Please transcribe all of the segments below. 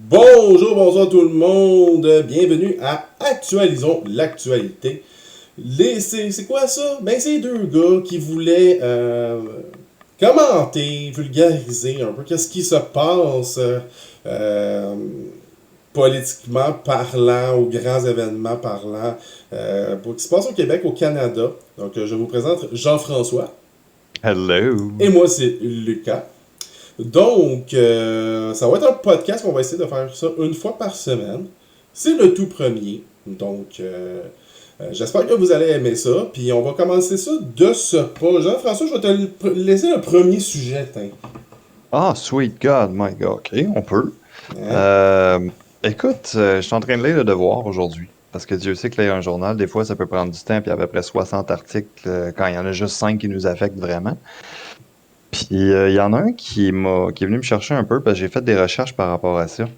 Bonjour, bonsoir tout le monde. Bienvenue à Actualisons l'actualité. C'est quoi ça? Ben, c'est deux gars qui voulaient commenter, vulgariser un peu qu'est-ce qui se passe euh, politiquement parlant, aux grands événements parlant, qui se passe au Québec, au Canada. Donc, je vous présente Jean-François. Hello. Et moi, c'est Lucas. Donc, ça va être un podcast qu'on va essayer de faire ça une fois par semaine. C'est le tout premier. Donc, j'espère que vous allez aimer ça. Puis, on va commencer ça de ce pas. Jean-François, je vais te laisser le premier sujet. Ah, sweet God, my God. OK, on peut. Hein? Euh, écoute, je suis en train de lire le Devoir aujourd'hui. Parce que Dieu sait que lire un journal, des fois, ça peut prendre du temps, puis il y a à peu près 60 articles quand il y en a juste 5 qui nous affectent vraiment. Puis il y en a un qui est venu me chercher un peu parce que j'ai fait des recherches par rapport à ça. Ok,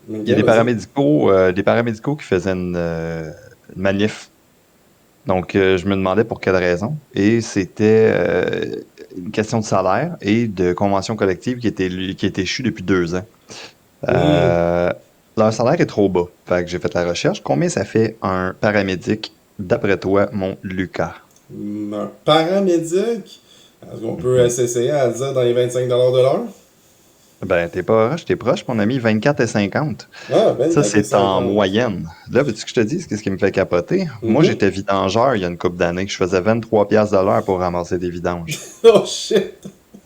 Il y a vas-y. des paramédicaux qui faisaient une manif. Donc, je me demandais pour quelle raison. Et c'était une question de salaire et de convention collective qui était échue depuis 2 ans. Hmm. Euh, Leur salaire est trop bas. Fait que j'ai fait la recherche. Combien ça fait un paramédic, d'après toi, mon Lucas? Un paramédic. Est-ce qu'on peut Mhm. s'essayer à le dire dans les 25$ de l'heure? Ben, t'es pas proche, t'es proche, mon ami, 24,50. Ah, ben, Ça, t'as que c'est en 50. moyenne. Là, veux-tu que je te dise qu'est-ce qui me fait capoter? Moi, Mhm. j'étais vidangeur il y a une couple d'années. Je faisais 23 piastres de l'heure pour ramasser des vidanges. Oh shit!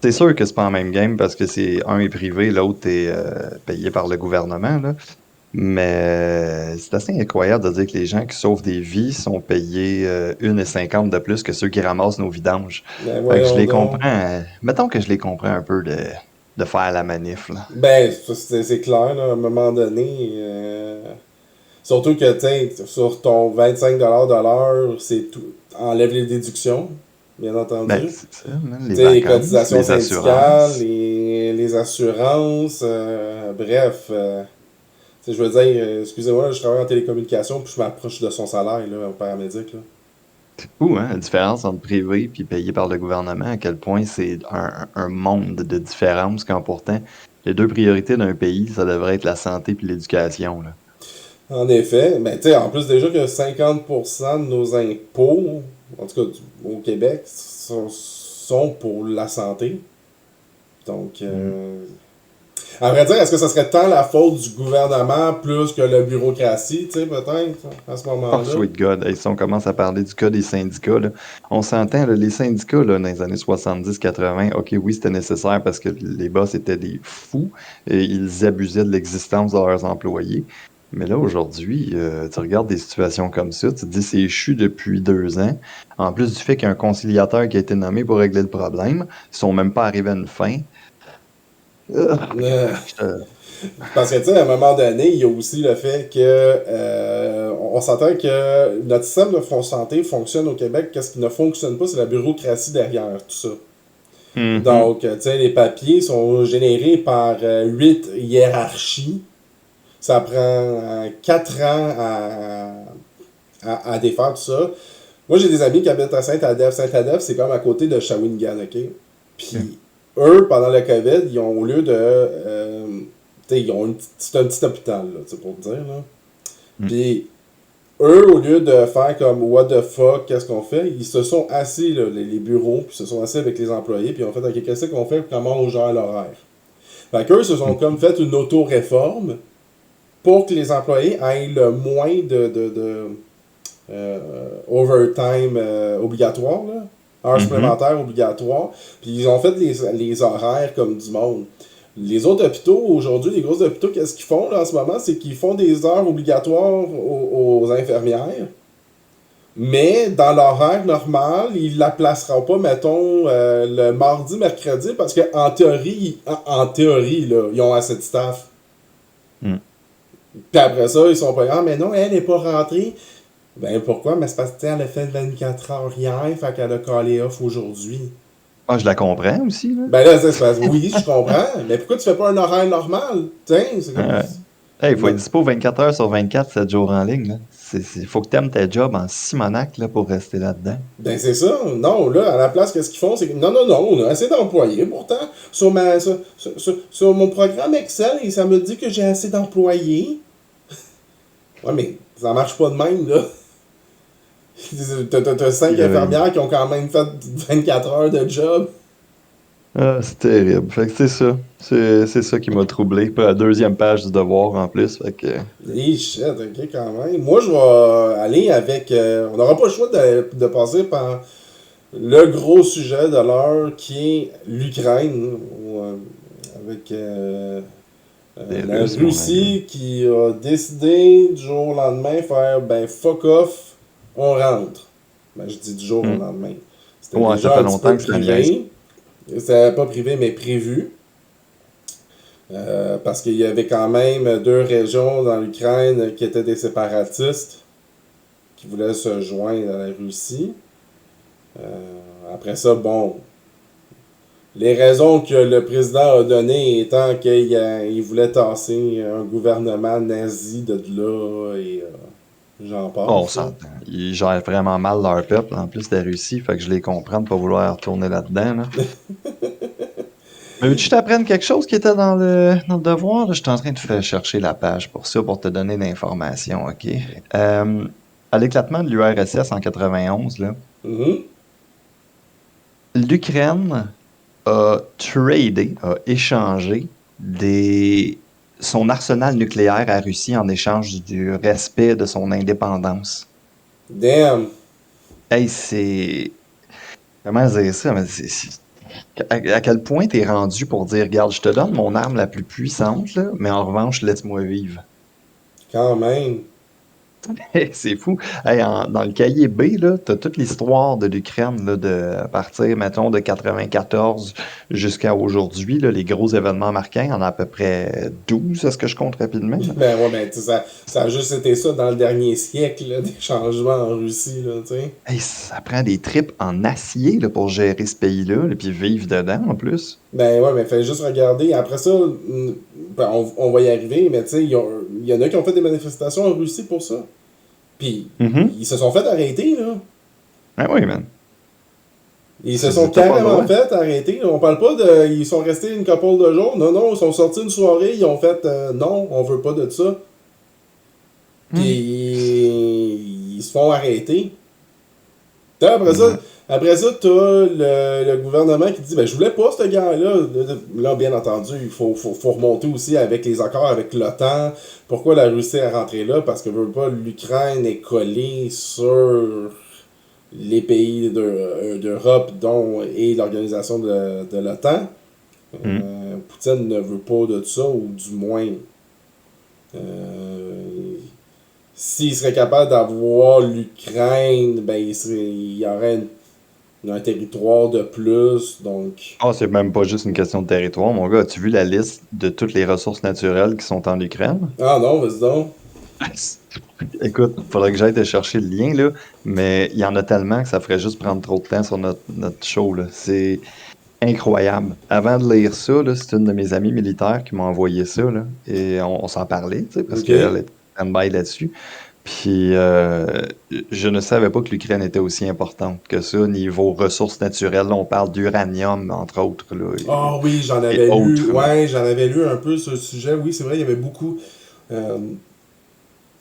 C'est sûr que c'est pas en même game parce que c'est un est privé, l'autre est payé par le gouvernement, là. Mais c'est assez incroyable de dire que les gens qui sauvent des vies sont payés 1,50 de plus que ceux qui ramassent nos vidanges. Ben, Fait que je voyons les donc. comprends. Mettons que je les comprends un peu de faire la manif, là. Ben, c'est clair, là, à un moment donné. Surtout que, tu sais, sur ton 25$ de l'heure, c'est tout. Enlève les déductions, bien Ben, entendu. c'est ça, man, les Tu sais, les vacances, cotisations les syndicales, assurances. les assurances, bref. Tu sais, je veux dire, excusez-moi, je travaille en télécommunication, puis je m'approche de son salaire, là, au paramédic, là. Fou, hein, la différence entre privé et payé par le gouvernement, à quel point c'est un monde de différence quand pourtant les deux priorités d'un pays, ça devrait être la santé puis l'éducation, là. En effet, mais tu sais, en plus déjà que 50% de nos impôts, en tout cas au Québec, sont pour la santé. Donc, Mm. à vrai dire, est-ce que ça serait tant la faute du gouvernement plus que la bureaucratie, tu sais, peut-être, à ce Oh, moment-là? sweet God. Hey, si on commence à parler du cas des syndicats, là, on s'entend, là, les syndicats là, dans les années 70-80, ok, oui, c'était nécessaire parce que les boss étaient des fous et ils abusaient de l'existence de leurs employés. Mais là, aujourd'hui, tu regardes des situations comme ça, tu te dis c'est échu depuis 2 ans. En plus du fait qu'il y a un conciliateur qui a été nommé pour régler le problème, ils sont même pas arrivés à une fin. Euh, Je te- Parce que, tu sais, à un moment donné, il y a aussi le fait que on s'entend que notre système de santé fonctionne au Québec. Qu'est-ce qui ne fonctionne pas, c'est la bureaucratie derrière tout ça. Mhm. Donc, tu sais, les papiers sont générés par 8 hiérarchies. Ça prend 4 ans à défaire tout ça. Moi, j'ai des amis qui habitent à Saint-Adèphe. Saint-Adèphe, c'est comme à côté de Shawinigan, OK? Ok. Puis, eux, pendant le COVID, ils ont, au lieu de... tu sais, c'est un petit hôpital, là, tu sais, pour te dire, là. Mm. Puis, eux, au lieu de faire comme what the fuck, qu'est-ce qu'on fait, ils se sont assis, là, les bureaux, puis se sont assis avec les employés, puis ils ont fait, ok, qu'est-ce qu'on fait, comment on gère l'horaire. Fait qu'eux se sont comme fait une auto-réforme pour que les employés aient le moins de overtime obligatoire, là, heures Mhm. supplémentaires obligatoires, puis ils ont fait les horaires comme du monde. Les autres hôpitaux, aujourd'hui, les gros hôpitaux, qu'est-ce qu'ils font là, en ce moment? C'est qu'ils font des heures obligatoires aux infirmières, mais dans l'horaire normal, ils ne la placeront pas, mettons, le mardi, mercredi, parce qu'en théorie, en théorie, là, ils ont assez de staff. Mm. Puis après ça, ils sont pas, ah, mais non, elle n'est pas rentrée. Ben pourquoi? Mais c'est parce qu'elle a fait 24 heures hier, fait qu'elle a callé off aujourd'hui. Ah, je la comprends aussi, là. Ben là, c'est parce oui, je comprends, mais pourquoi tu fais pas un horaire normal? Tiens, c'est comme. Ouais. Hey, il faut être Non. dispo 24 heures sur 24, 7 jours en ligne, là. Faut que t'aimes ta job en simonac, là, pour rester là-dedans. Ben c'est ça. Non, là, à la place, qu'est-ce qu'ils font? C'est que non, non, non, on a assez d'employés. Pourtant, sur mon programme Excel, et ça me dit que j'ai assez d'employés. Ouais, mais ça marche pas de même, là. T'as cinq Euh, infirmières qui ont quand même fait 24 heures de job. Ah, c'est terrible. Fait que c'est ça. C'est ça qui m'a troublé. Puis la deuxième page du devoir en plus. Fait que. Et shit, ok, quand même. Moi, je vais aller avec. On n'aura pas le choix de passer par le gros sujet de l'heure qui est l'Ukraine. Avec Des la Russes, mon ami. Russie qui a décidé du jour au lendemain faire ben fuck off, on rentre. Ben, je dis du jour au Hmm. lendemain. C'était Ouais, ça déjà fait un petit peu longtemps que c'est la niaise. privé. C'était pas privé, mais prévu. Parce qu'il y avait quand même deux régions dans l'Ukraine qui étaient des séparatistes qui voulaient se joindre à la Russie. Après ça, bon, les raisons que le président a données étant qu'il voulait tasser un gouvernement nazi de là et j'en Oh, on passe. Là. s'entend. Ils gèrent vraiment mal leur peuple, en plus de la Russie. Fait que je les comprends de pas vouloir retourner là-dedans, là. Mais veux-tu t'apprendre quelque chose qui était dans le devoir? Là? Je suis en train de faire chercher la page pour ça, pour te donner l'information, OK? Euh, à l'éclatement de l'URSS en 91, là, Mhm. l'Ukraine a échangé des, son arsenal nucléaire à Russie en échange du respect de son indépendance. Damn. Hey, comment dire ça? Mais à quel point t'es rendu pour dire, regarde, je te donne mon arme la plus puissante, là, mais en revanche, laisse-moi vivre. Quand même. C'est fou. Hey, dans le cahier B, là, t'as toute l'histoire de l'Ukraine, là, à partir, mettons, de 94 jusqu'à aujourd'hui, là, les gros événements marquants, il y en a à peu près 12, est-ce que je compte rapidement, là? Ben ouais, ben tu sais, ça a juste été ça dans le dernier siècle, là, des changements en Russie, là, tu sais. Hey, ça prend des tripes en acier, là, pour gérer ce pays-là, là, puis vivre dedans, en plus. Ben ouais, mais fallait juste regarder. Après ça, ben, on va y arriver, mais tu sais, il y en a qui ont fait des manifestations en Russie pour ça. Puis, Mhm. ils se sont fait arrêter, là. Ah oui, man. Ils se sont T'as pas le carrément droit. fait arrêter. On parle pas de. Ils sont restés une couple de jours. Non, non, ils sont sortis une soirée. Ils ont fait non, on veut pas de ça. Puis, Hmm. ils se font arrêter. Puis Ouais. après ça, t'as le gouvernement qui dit ben, je voulais pas ce gars-là. Là, bien entendu, faut remonter aussi avec les accords avec l'OTAN. Pourquoi la Russie est rentrée là? Parce que veut pas, l'Ukraine est collée sur les pays d'Europe, dont et l'organisation de l'OTAN. Hmm. Poutine ne veut pas de ça, ou du moins, euh, s'il serait capable d'avoir l'Ukraine, ben il y aurait un territoire de plus, donc... Ah, c'est même pas juste une question de territoire, mon gars. As-tu vu la liste de toutes les ressources naturelles qui sont en Ukraine? Ah non, vas-y donc. Écoute, faudrait que j'aille te chercher le lien, là, mais il y en a tellement que ça ferait juste prendre trop de temps sur notre show, là. C'est incroyable. Avant de lire ça, là, c'est une de mes amies militaires qui m'a envoyé ça, là, et on s'en parlait, tu sais, parce Ok. qu'elle était stand-by là-dessus. Puis, je ne savais pas que l'Ukraine était aussi importante que ça, niveau ressources naturelles. Là, on parle d'uranium, entre autres, là, Ah oui, j'en et avais lu. autres, là. Ouais, j'en avais lu un peu sur le sujet. Oui, c'est vrai, il y avait beaucoup... euh,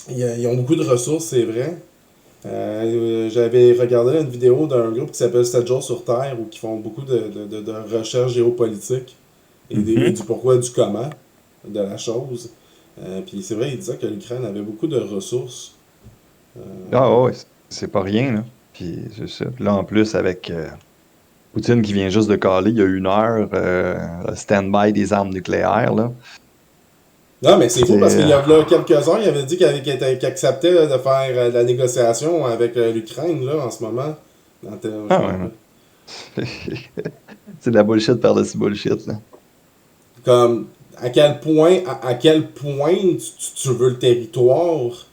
ils ont beaucoup de ressources, c'est vrai. J'avais regardé une vidéo d'un groupe qui s'appelle 7 jours sur Terre, où qui font beaucoup de recherches géopolitiques et Mhm. du pourquoi et du comment de la chose. Puis c'est vrai, il disait que l'Ukraine avait beaucoup de ressources. Euh, Ah ouais, c'est pas rien, là. Puis, c'est ça. Là, en plus, avec Poutine qui vient juste de caler il y a 1 heure, stand-by des armes nucléaires, là. Non, mais c'est fou parce C'est... qu'il y a là, quelques heures, il avait dit qu'il acceptait là, de faire de la négociation avec l'Ukraine là, en ce moment. Je Ah me ouais, rappelle. man. C'est de la bullshit par-dessus bullshit, là. Comme à quel point tu veux le territoire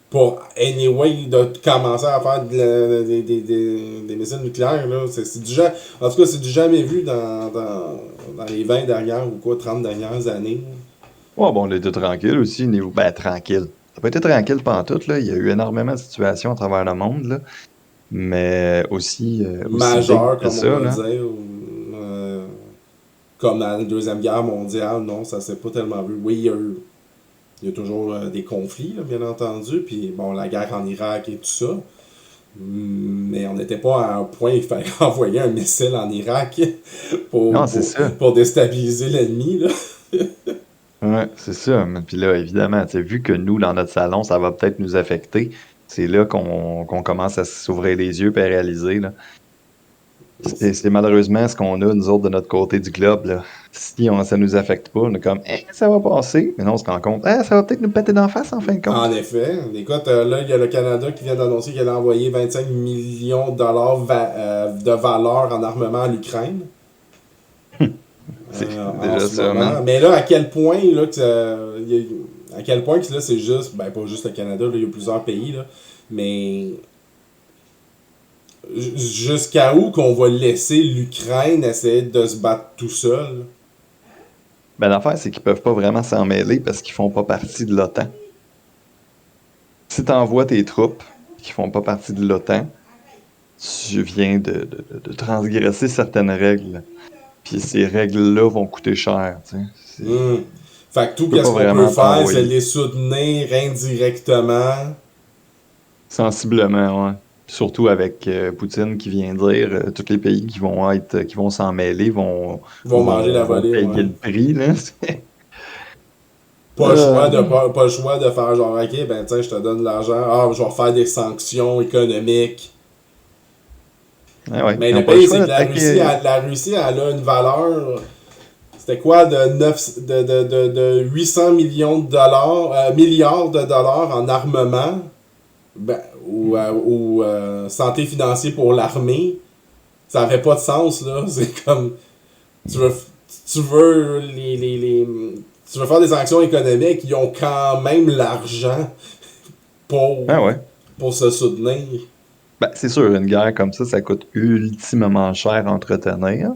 pour anyway de commencer à faire des missiles nucléaires là. C'est en tout cas c'est du jamais vu dans les 20 dernières ou quoi 30 dernières années. Ouais, bon, on était tranquille aussi, ben tranquille. Ça n'a pas été tranquille pantoute, là. Il y a eu énormément de situations à travers le monde, là. Mais aussi big Majeur, que comme on ça, va là. dire. Comme à la Deuxième Guerre mondiale, non, ça s'est pas tellement vu. Oui, il y a toujours des conflits, là, bien entendu. Puis, bon, la guerre en Irak et tout ça. Mais on n'était pas à un point, il fallait envoyer un missile en Irak pour, Non, c'est pour, ça. pour déstabiliser l'ennemi, là. Ouais, c'est ça. Mais puis là, évidemment, tu sais, vu que nous, dans notre salon, ça va peut-être nous affecter, c'est là qu'on commence à s'ouvrir les yeux et à réaliser, là. C'est malheureusement ce qu'on a, nous autres, de notre côté du globe, là. Si ça nous affecte pas, on est comme, ça va passer. Mais non, on se rend compte, ça va peut-être nous péter d'en face en fin de En compte. effet. Écoute, là, il y a le Canada qui vient d'annoncer qu'il allait envoyer 25 millions de dollars de valeur en armement à l'Ukraine C'est en déjà ce ça, man. moment. Mais là, à quel point, là, à quel point que là, c'est juste, ben pas juste le Canada, là, il y a plusieurs pays, là, mais jusqu'à où qu'on va laisser l'Ukraine essayer de se battre tout seul? Ben, l'affaire, c'est qu'ils peuvent pas vraiment s'en mêler parce qu'ils font pas partie de l'OTAN. Si t'envoies tes troupes qui font pas partie de l'OTAN, tu viens de transgresser certaines règles. Puis ces règles-là vont coûter cher, tu sais. Hmm. Fait que tout Tu peux pas ce qu'on peut vraiment faire, c'est t'envoyer. les soutenir indirectement. Sensiblement, ouais. Surtout avec Poutine qui vient dire tous les pays qui vont s'en mêler Ils vont manger la vont volée, payer ouais. le prix, là. Pas le choix de pas le choix de faire genre ok ben tiens je te donne de l'argent, ah je vais refaire des sanctions économiques. Ouais, ouais. Mais Ils le n'ont pas le pays c'est choix que d'attaquer. la Russie elle a une valeur, c'était quoi, de 800 millions de dollars, milliards de dollars en armement, ben, ou santé financier pour l'armée. Ça avait pas de sens là. C'est comme tu veux tu veux tu veux faire des sanctions économiques, ils ont quand même l'argent pour, Ah ouais. pour se soutenir. Ben, c'est sûr, une guerre comme ça coûte ultimement cher à entretenir.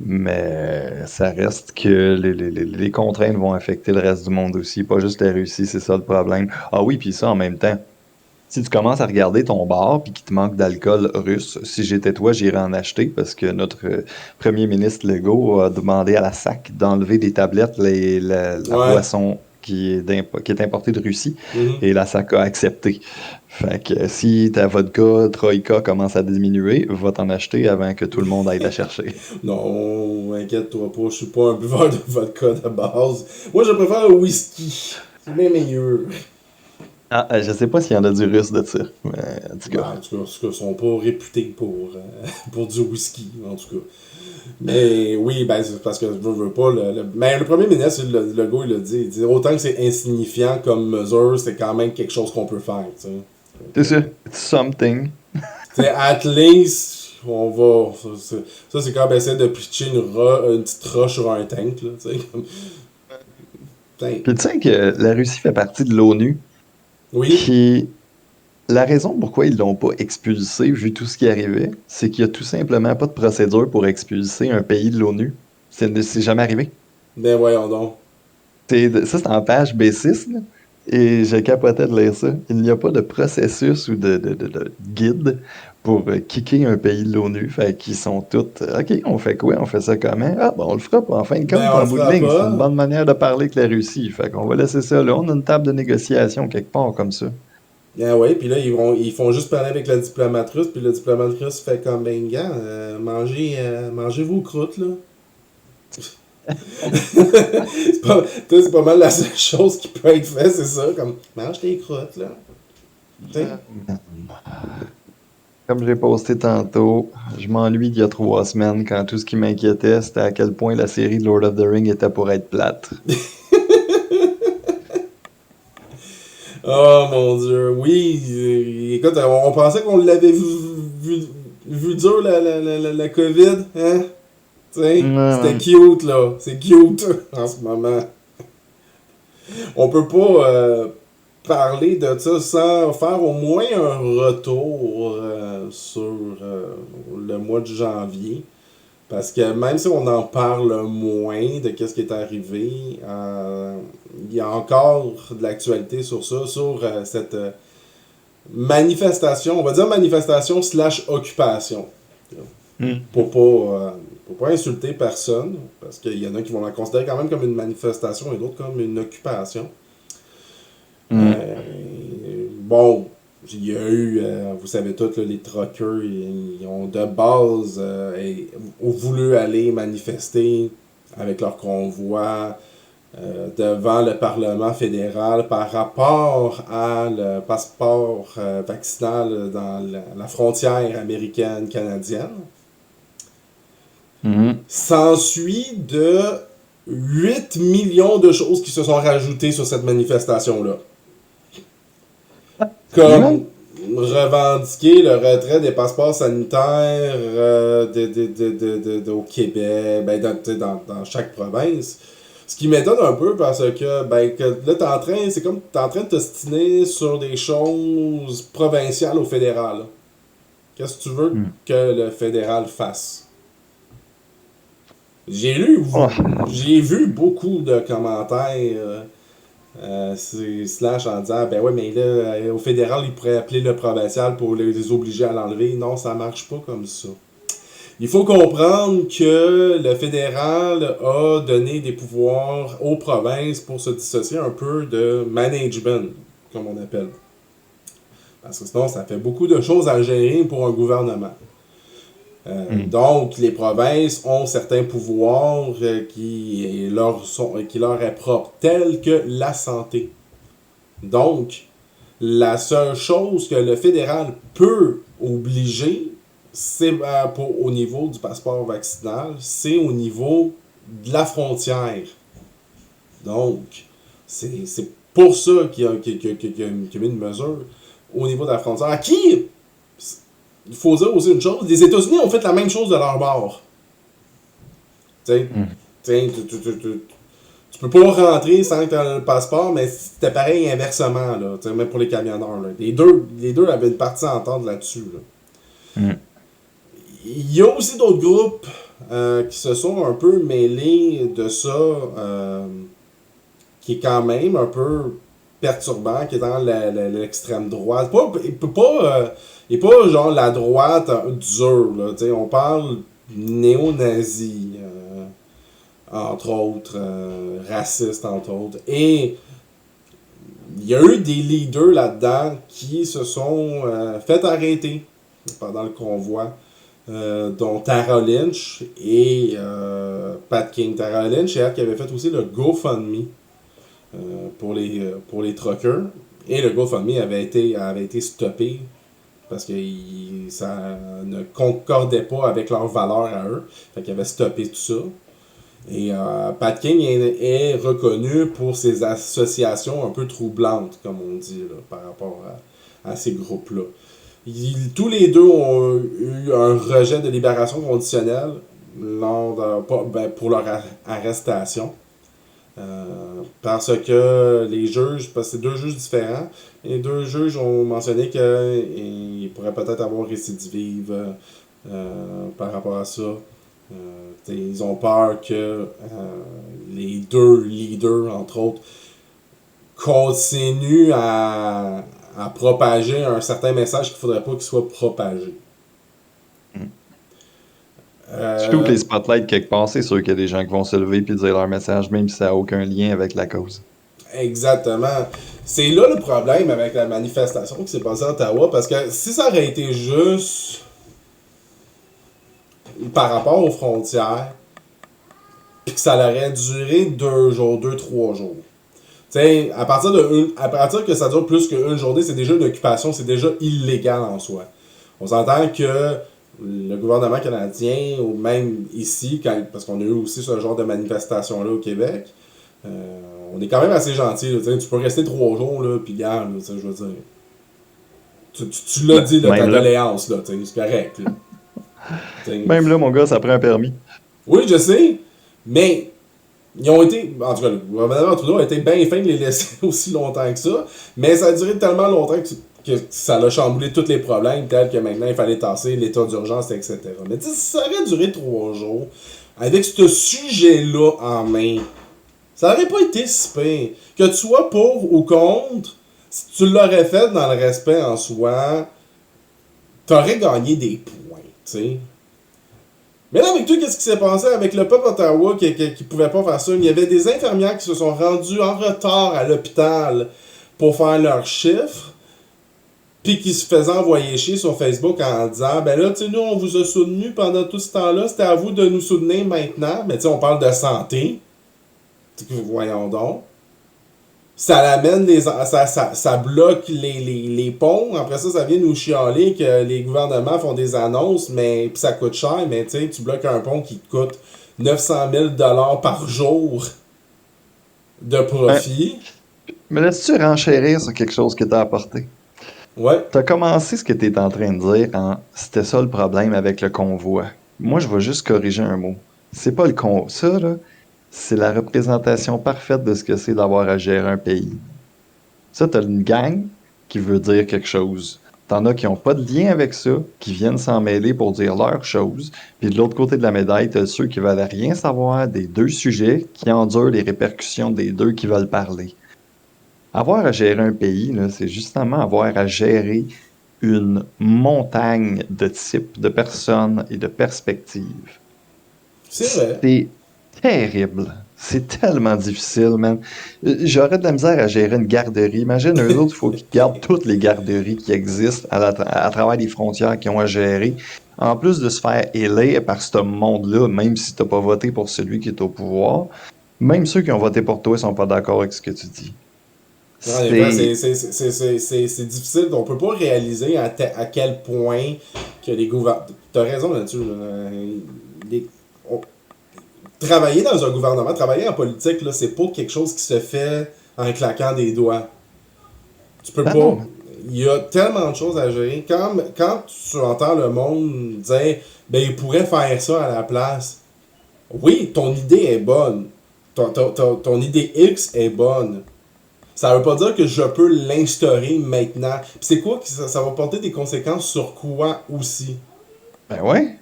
Mais ça reste que les contraintes vont affecter le reste du monde aussi, pas juste la Russie, c'est ça le problème. Ah oui, puis ça en même temps. Si tu commences à regarder ton bar puis qu'il te manque d'alcool russe, si j'étais toi, j'irais en acheter parce que notre premier ministre Legault a demandé à la SAC d'enlever des tablettes la Ouais. boisson qui est importée de Russie Mhm. et la SAC a accepté. Fait que si ta vodka Troïka commence à diminuer, va t'en acheter avant que tout le monde aille la chercher. Non, inquiète-toi pas, je suis pas un buveur de vodka de base. Moi, je préfère le whisky. C'est bien meilleur. Ah, je sais pas s'il y en a du russe de ça, mais en tout cas. Ben, en tout cas, ils sont pas réputés pour, pour du whisky, en tout cas. Mais oui, ben, c'est parce que je veux pas. Mais le premier ministre, le gars, il dit autant que c'est insignifiant comme mesure, c'est quand même quelque chose qu'on peut faire, tu sais. C'est Donc, ça, it's something. t'sais, at least, on va. Ça, c'est comme essayer de pitcher une petite roche sur un tank, là, tu sais. Puis tu sais que la Russie fait partie de l'ONU, Oui, puis la raison pourquoi ils l'ont pas expulsé, vu tout ce qui arrivait, c'est qu'il y a tout simplement pas de procédure pour expulser un pays de l'ONU. C'est jamais arrivé. ben voyons donc. Ça, c'est en page B6, là, et je capotais de lire ça. Il n'y a pas de processus ou de guide pour kicker un pays de l'ONU. Fait qu'ils sont tous, OK, on fait quoi? On fait ça comment? Ah, bon, on le fera pas. En fin de Ben compte, on en le bout de fera ligne, c'est une pas. bonne manière de parler avec la Russie. Fait qu'on va laisser ça là. On a une table de négociation quelque part comme ça. Ben ouais, puis là, ils font juste parler avec la diplomate russe, puis le diplomate russe fait comme ben gars, mangez vos croûtes, là. C'est pas mal la seule chose qui peut être faite, c'est ça, comme mange tes croûtes, là. T'sais. Comme j'ai posté tantôt, je m'ennuie d'il y a 3 semaines quand tout ce qui m'inquiétait, c'était à quel point la série de Lord of the Rings était pour être plate. Oh mon dieu, oui, écoute, on pensait qu'on l'avait vu, vu dur la COVID, hein? T'sais, c'était Ouais, cute là, c'est cute en ce moment. On peut pas parler de ça sans faire au moins un retour sur le mois de janvier. Parce que même si on en parle moins de qu'est-ce qui est arrivé, il y a encore de l'actualité sur ça, sur cette manifestation, on va dire manifestation slash occupation. Pour pas, pour pas insulter personne, parce qu'il y en a qui vont la considérer quand même comme une manifestation et d'autres comme une occupation. Bon, il y a eu, vous savez tous, là, les truckers, ils ont de base ont voulu aller manifester avec leur convoi devant le Parlement fédéral par rapport à le passeport vaccinal dans la frontière américaine-canadienne. S'ensuit de 8 millions de choses qui se sont rajoutées sur cette manifestation-là. Comme revendiquer le retrait des passeports sanitaires au Québec, dans chaque province. Ce qui m'étonne un peu parce que, là, c'est comme t'es en train de t'ostiner sur des choses provinciales au fédéral. Qu'est-ce que tu veux que le fédéral fasse? J'ai vu beaucoup de commentaires slash en disant ben ouais, mais là, au fédéral, ils pourraient appeler le provincial pour les obliger à l'enlever. Non, ça marche pas comme ça. Il faut comprendre que le fédéral a donné des pouvoirs aux provinces pour se dissocier un peu de management, comme on appelle. Parce que sinon, ça fait beaucoup de choses à gérer pour un gouvernement. Donc, les provinces ont certains pouvoirs qui leur est propre, tels que la santé. Donc, la seule chose que le fédéral peut obliger, c'est au niveau du passeport vaccinal, c'est au niveau de la frontière. Donc, c'est pour ça qu'il a mis une mesure au niveau de la frontière. Il faut dire aussi une chose, les États-Unis ont fait la même chose de leur bord. Tu peux pas rentrer sans que tu aies le passeport, mais c'était pareil inversement, là, même pour les camionneurs. Là. Les deux avaient une partie à entendre là-dessus. Là. Il y a aussi d'autres groupes qui se sont un peu mêlés de ça, qui est quand même un peu perturbant, qui est dans l'extrême droite. Il n'est pas genre la droite dure, là, on parle néo-nazi, entre autres, raciste, entre autres. Et il y a eu des leaders là-dedans qui se sont fait arrêter pendant le convoi, dont Tara Lynch et Pat King. Tara Lynch, c'est elle qui avait fait aussi le GoFundMe pour les truckers. Et le GoFundMe avait été stoppé parce que ça ne concordait pas avec leurs valeurs à eux. Fait qu'ils avaient stoppé tout ça. Et Pat King est reconnu pour ses associations un peu troublantes, comme on dit, là, par rapport à ces groupes-là. Tous les deux ont eu un rejet de libération conditionnelle pour leur arrestation. Parce que les juges, parce que c'est deux juges différents, les deux juges ont mentionné qu'ils pourraient peut-être avoir récidive par rapport à ça. Ils ont peur que les deux leaders, entre autres, continuent à propager un certain message qu'il ne faudrait pas qu'il soit propagé. Surtout que les spotlights quelque part, c'est sûr qu'il y a des gens qui vont se lever et dire leur message, même si ça n'a aucun lien avec la cause. Exactement. C'est là le problème avec la manifestation qui s'est passée à Ottawa, parce que si ça aurait été juste par rapport aux frontières, puis que ça aurait duré 2 jours, 2-3 jours. T'sais, à partir que ça dure plus qu'une journée, c'est déjà une occupation, c'est déjà illégal en soi. On s'entend que le gouvernement canadien, ou même ici, parce qu'on a eu aussi ce genre de manifestation-là au Québec, on est quand même assez gentil. Là, tu peux rester 3 jours, là, puis garde, je veux dire. Tu l'as dit, là, ta doléance, là, c'est correct. Là. Même là, mon gars, ça prend un permis. Oui, je sais, mais ils ont été, en tout cas, le gouvernement Trudeau a été bien fin de les laisser aussi longtemps que ça, mais ça a duré tellement longtemps que que ça a chamboulé tous les problèmes, tels que maintenant il fallait tasser l'état d'urgence, etc. Mais tu sais, si ça aurait duré 3 jours, avec ce sujet-là en main, ça aurait pas été si pire. Que tu sois pour ou contre, si tu l'aurais fait dans le respect en soi, t'aurais gagné des points, tu sais. Mais là, avec tout, qu'est-ce qui s'est passé avec le peuple Ottawa qui pouvait pas faire ça? Il y avait des infirmières qui se sont rendues en retard à l'hôpital pour faire leurs chiffres, puis qui se faisaient envoyer chier sur Facebook en disant, ben là, tu sais, nous, on vous a soutenu pendant tout ce temps-là, c'était à vous de nous soutenir maintenant. Mais tu sais, on parle de santé. Voyons donc. Ça l'amène ça bloque les ponts. Après ça, ça vient nous chialer que les gouvernements font des annonces, mais pis ça coûte cher, mais tu sais, tu bloques un pont qui te coûte 900 000 par jour de Ouais. profit. Me laisses-tu renchérir sur quelque chose que t'as apporté? Ouais. T'as commencé ce que t'es en train de dire en c'était ça le problème avec le convoi. Moi, je vais juste corriger un mot. C'est pas le convoi. Ça, là, c'est la représentation parfaite de ce que c'est d'avoir à gérer un pays. Ça, t'as une gang qui veut dire quelque chose. T'en as qui ont pas de lien avec ça, qui viennent s'en mêler pour dire leur chose. Puis de l'autre côté de la médaille, t'as ceux qui veulent rien savoir des deux sujets, qui endurent les répercussions des deux qui veulent parler. Avoir à gérer un pays, là, c'est justement avoir à gérer une montagne de types, de personnes et de perspectives. C'est vrai. C'est terrible. C'est tellement difficile, man. J'aurais de la misère à gérer une garderie. Imagine, eux autres, il faut qu'ils gardent toutes les garderies qui existent à travers les frontières qu'ils ont à gérer. En plus de se faire élire par ce monde-là, même si t'as pas voté pour celui qui est au pouvoir, même ceux qui ont voté pour toi sont pas d'accord avec ce que tu dis. En effet, C'est... c'est difficile. On peut pas réaliser à quel point que les gouvernements. T'as raison là-dessus. Là. Les- on- Travailler dans un gouvernement, travailler en politique, là, c'est pas quelque chose qui se fait en claquant des doigts. Tu peux Ah pas. non, Il y a tellement de choses à gérer. Quand tu entends le monde dire, ben, il pourrait faire ça à la place. Oui, ton idée est bonne. Ton idée X est bonne. Ça veut pas dire que je peux l'instaurer maintenant. Puis c'est quoi que ça va porter des conséquences sur quoi aussi? ben ouais.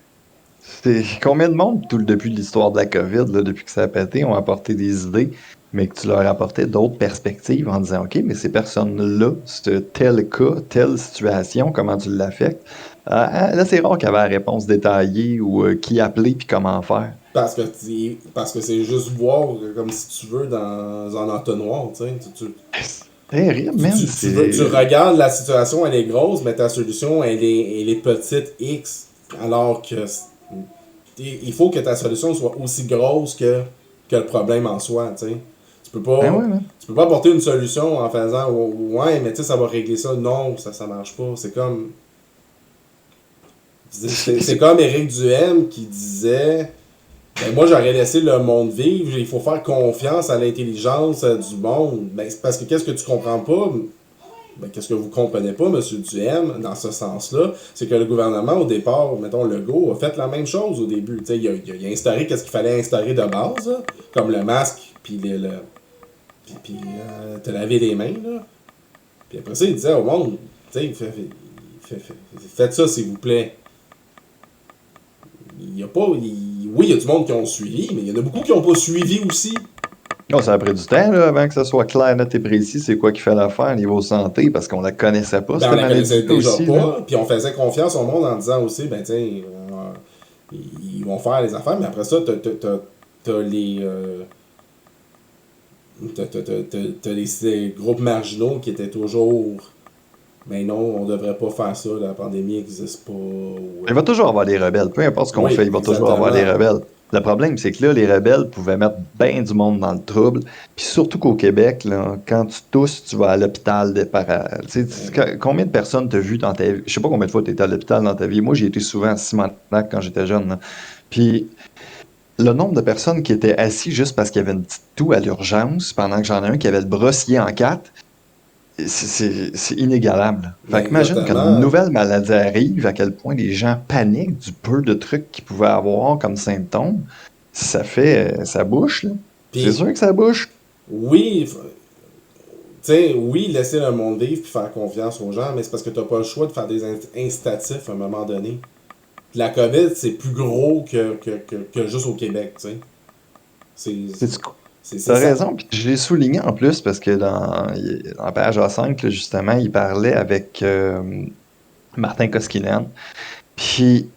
C'est combien de monde, depuis l'histoire de la COVID, là, depuis que ça a pété, ont apporté des idées, mais que tu leur apportais d'autres perspectives en disant, OK, mais ces personnes-là, c'est tel cas, telle situation, comment tu l'affectes? Là, c'est rare qu'il y avait la réponse détaillée ou qui appeler puis comment faire. Parce que c'est juste voir comme si tu veux dans un entonnoir, tu sais. C'est terrible, man. Tu regardes la situation, elle est grosse, mais ta solution, elle est petite X. Alors que il faut que ta solution soit aussi grosse que le problème en soi, tu sais. Tu peux Ben pas, ouais, man. tu peux pas apporter une solution en faisant ouais, mais tu sais, ça va régler ça. Non, ça marche pas. C'est comme Éric Duhem qui disait ben moi j'aurais laissé le monde vivre, il faut faire confiance à l'intelligence du monde. Ben c'est parce que qu'est-ce que tu comprends pas? Ben, qu'est-ce que vous comprenez pas, M. Duhem, dans ce sens-là, c'est que le gouvernement, au départ, mettons, Legault, a fait la même chose au début. Il a instauré qu'est-ce qu'il fallait instaurer de base, là, comme le masque, puis te laver les mains. Là. Puis après ça, il disait au monde, faites ça, s'il vous plaît. Il y a pas, oui, il y a du monde qui ont suivi, mais il y en a beaucoup qui n'ont pas suivi aussi. Non, ça a pris du temps là, avant que ça soit clair, net et précis, c'est quoi qu'il fallait faire au niveau santé, parce qu'on la connaissait pas, Ben, cette on la connaissait maladie-là déjà aussi. Là. pas, puis on faisait confiance au monde en disant aussi, ben, tiens, ils vont faire les affaires, mais après ça, t'as les. Ces groupes marginaux qui étaient toujours. Mais non, on devrait pas faire ça, la pandémie n'existe pas. Il va toujours avoir des rebelles. Peu importe ce qu'on Oui, fait, il va toujours avoir des exactement. rebelles. Le problème, c'est que là, les rebelles pouvaient mettre bien du monde dans le trouble. Puis surtout qu'au Québec, là, quand tu tousses, tu vas à l'hôpital. Combien de personnes t'as vu dans ta vie? Je sais pas combien de fois tu étais à l'hôpital dans ta vie. Moi, j'ai été souvent à Simonac quand j'étais jeune. Là. Puis le nombre de personnes qui étaient assis juste parce qu'il y avait une petite toux à l'urgence, pendant que j'en ai un qui avait le bras scié en quatre, c'est inégalable. Fait Ben, qu'imagine quand une exactement. nouvelle maladie arrive, à quel point les gens paniquent du peu de trucs qu'ils pouvaient avoir comme symptômes. Ça bouche, là. C'est Puis, sûr que ça bouche. oui, sais, oui, laisser le monde vivre puis faire confiance aux gens, mais c'est parce que t'as pas le choix de faire des incitatifs à un moment donné. La COVID, c'est plus gros que juste au Québec, tu sais. C'est C'est c'est T'as ça. raison, puis je l'ai souligné en plus parce que dans la page A5, là, justement, il parlait avec Martin Koskinen. Puis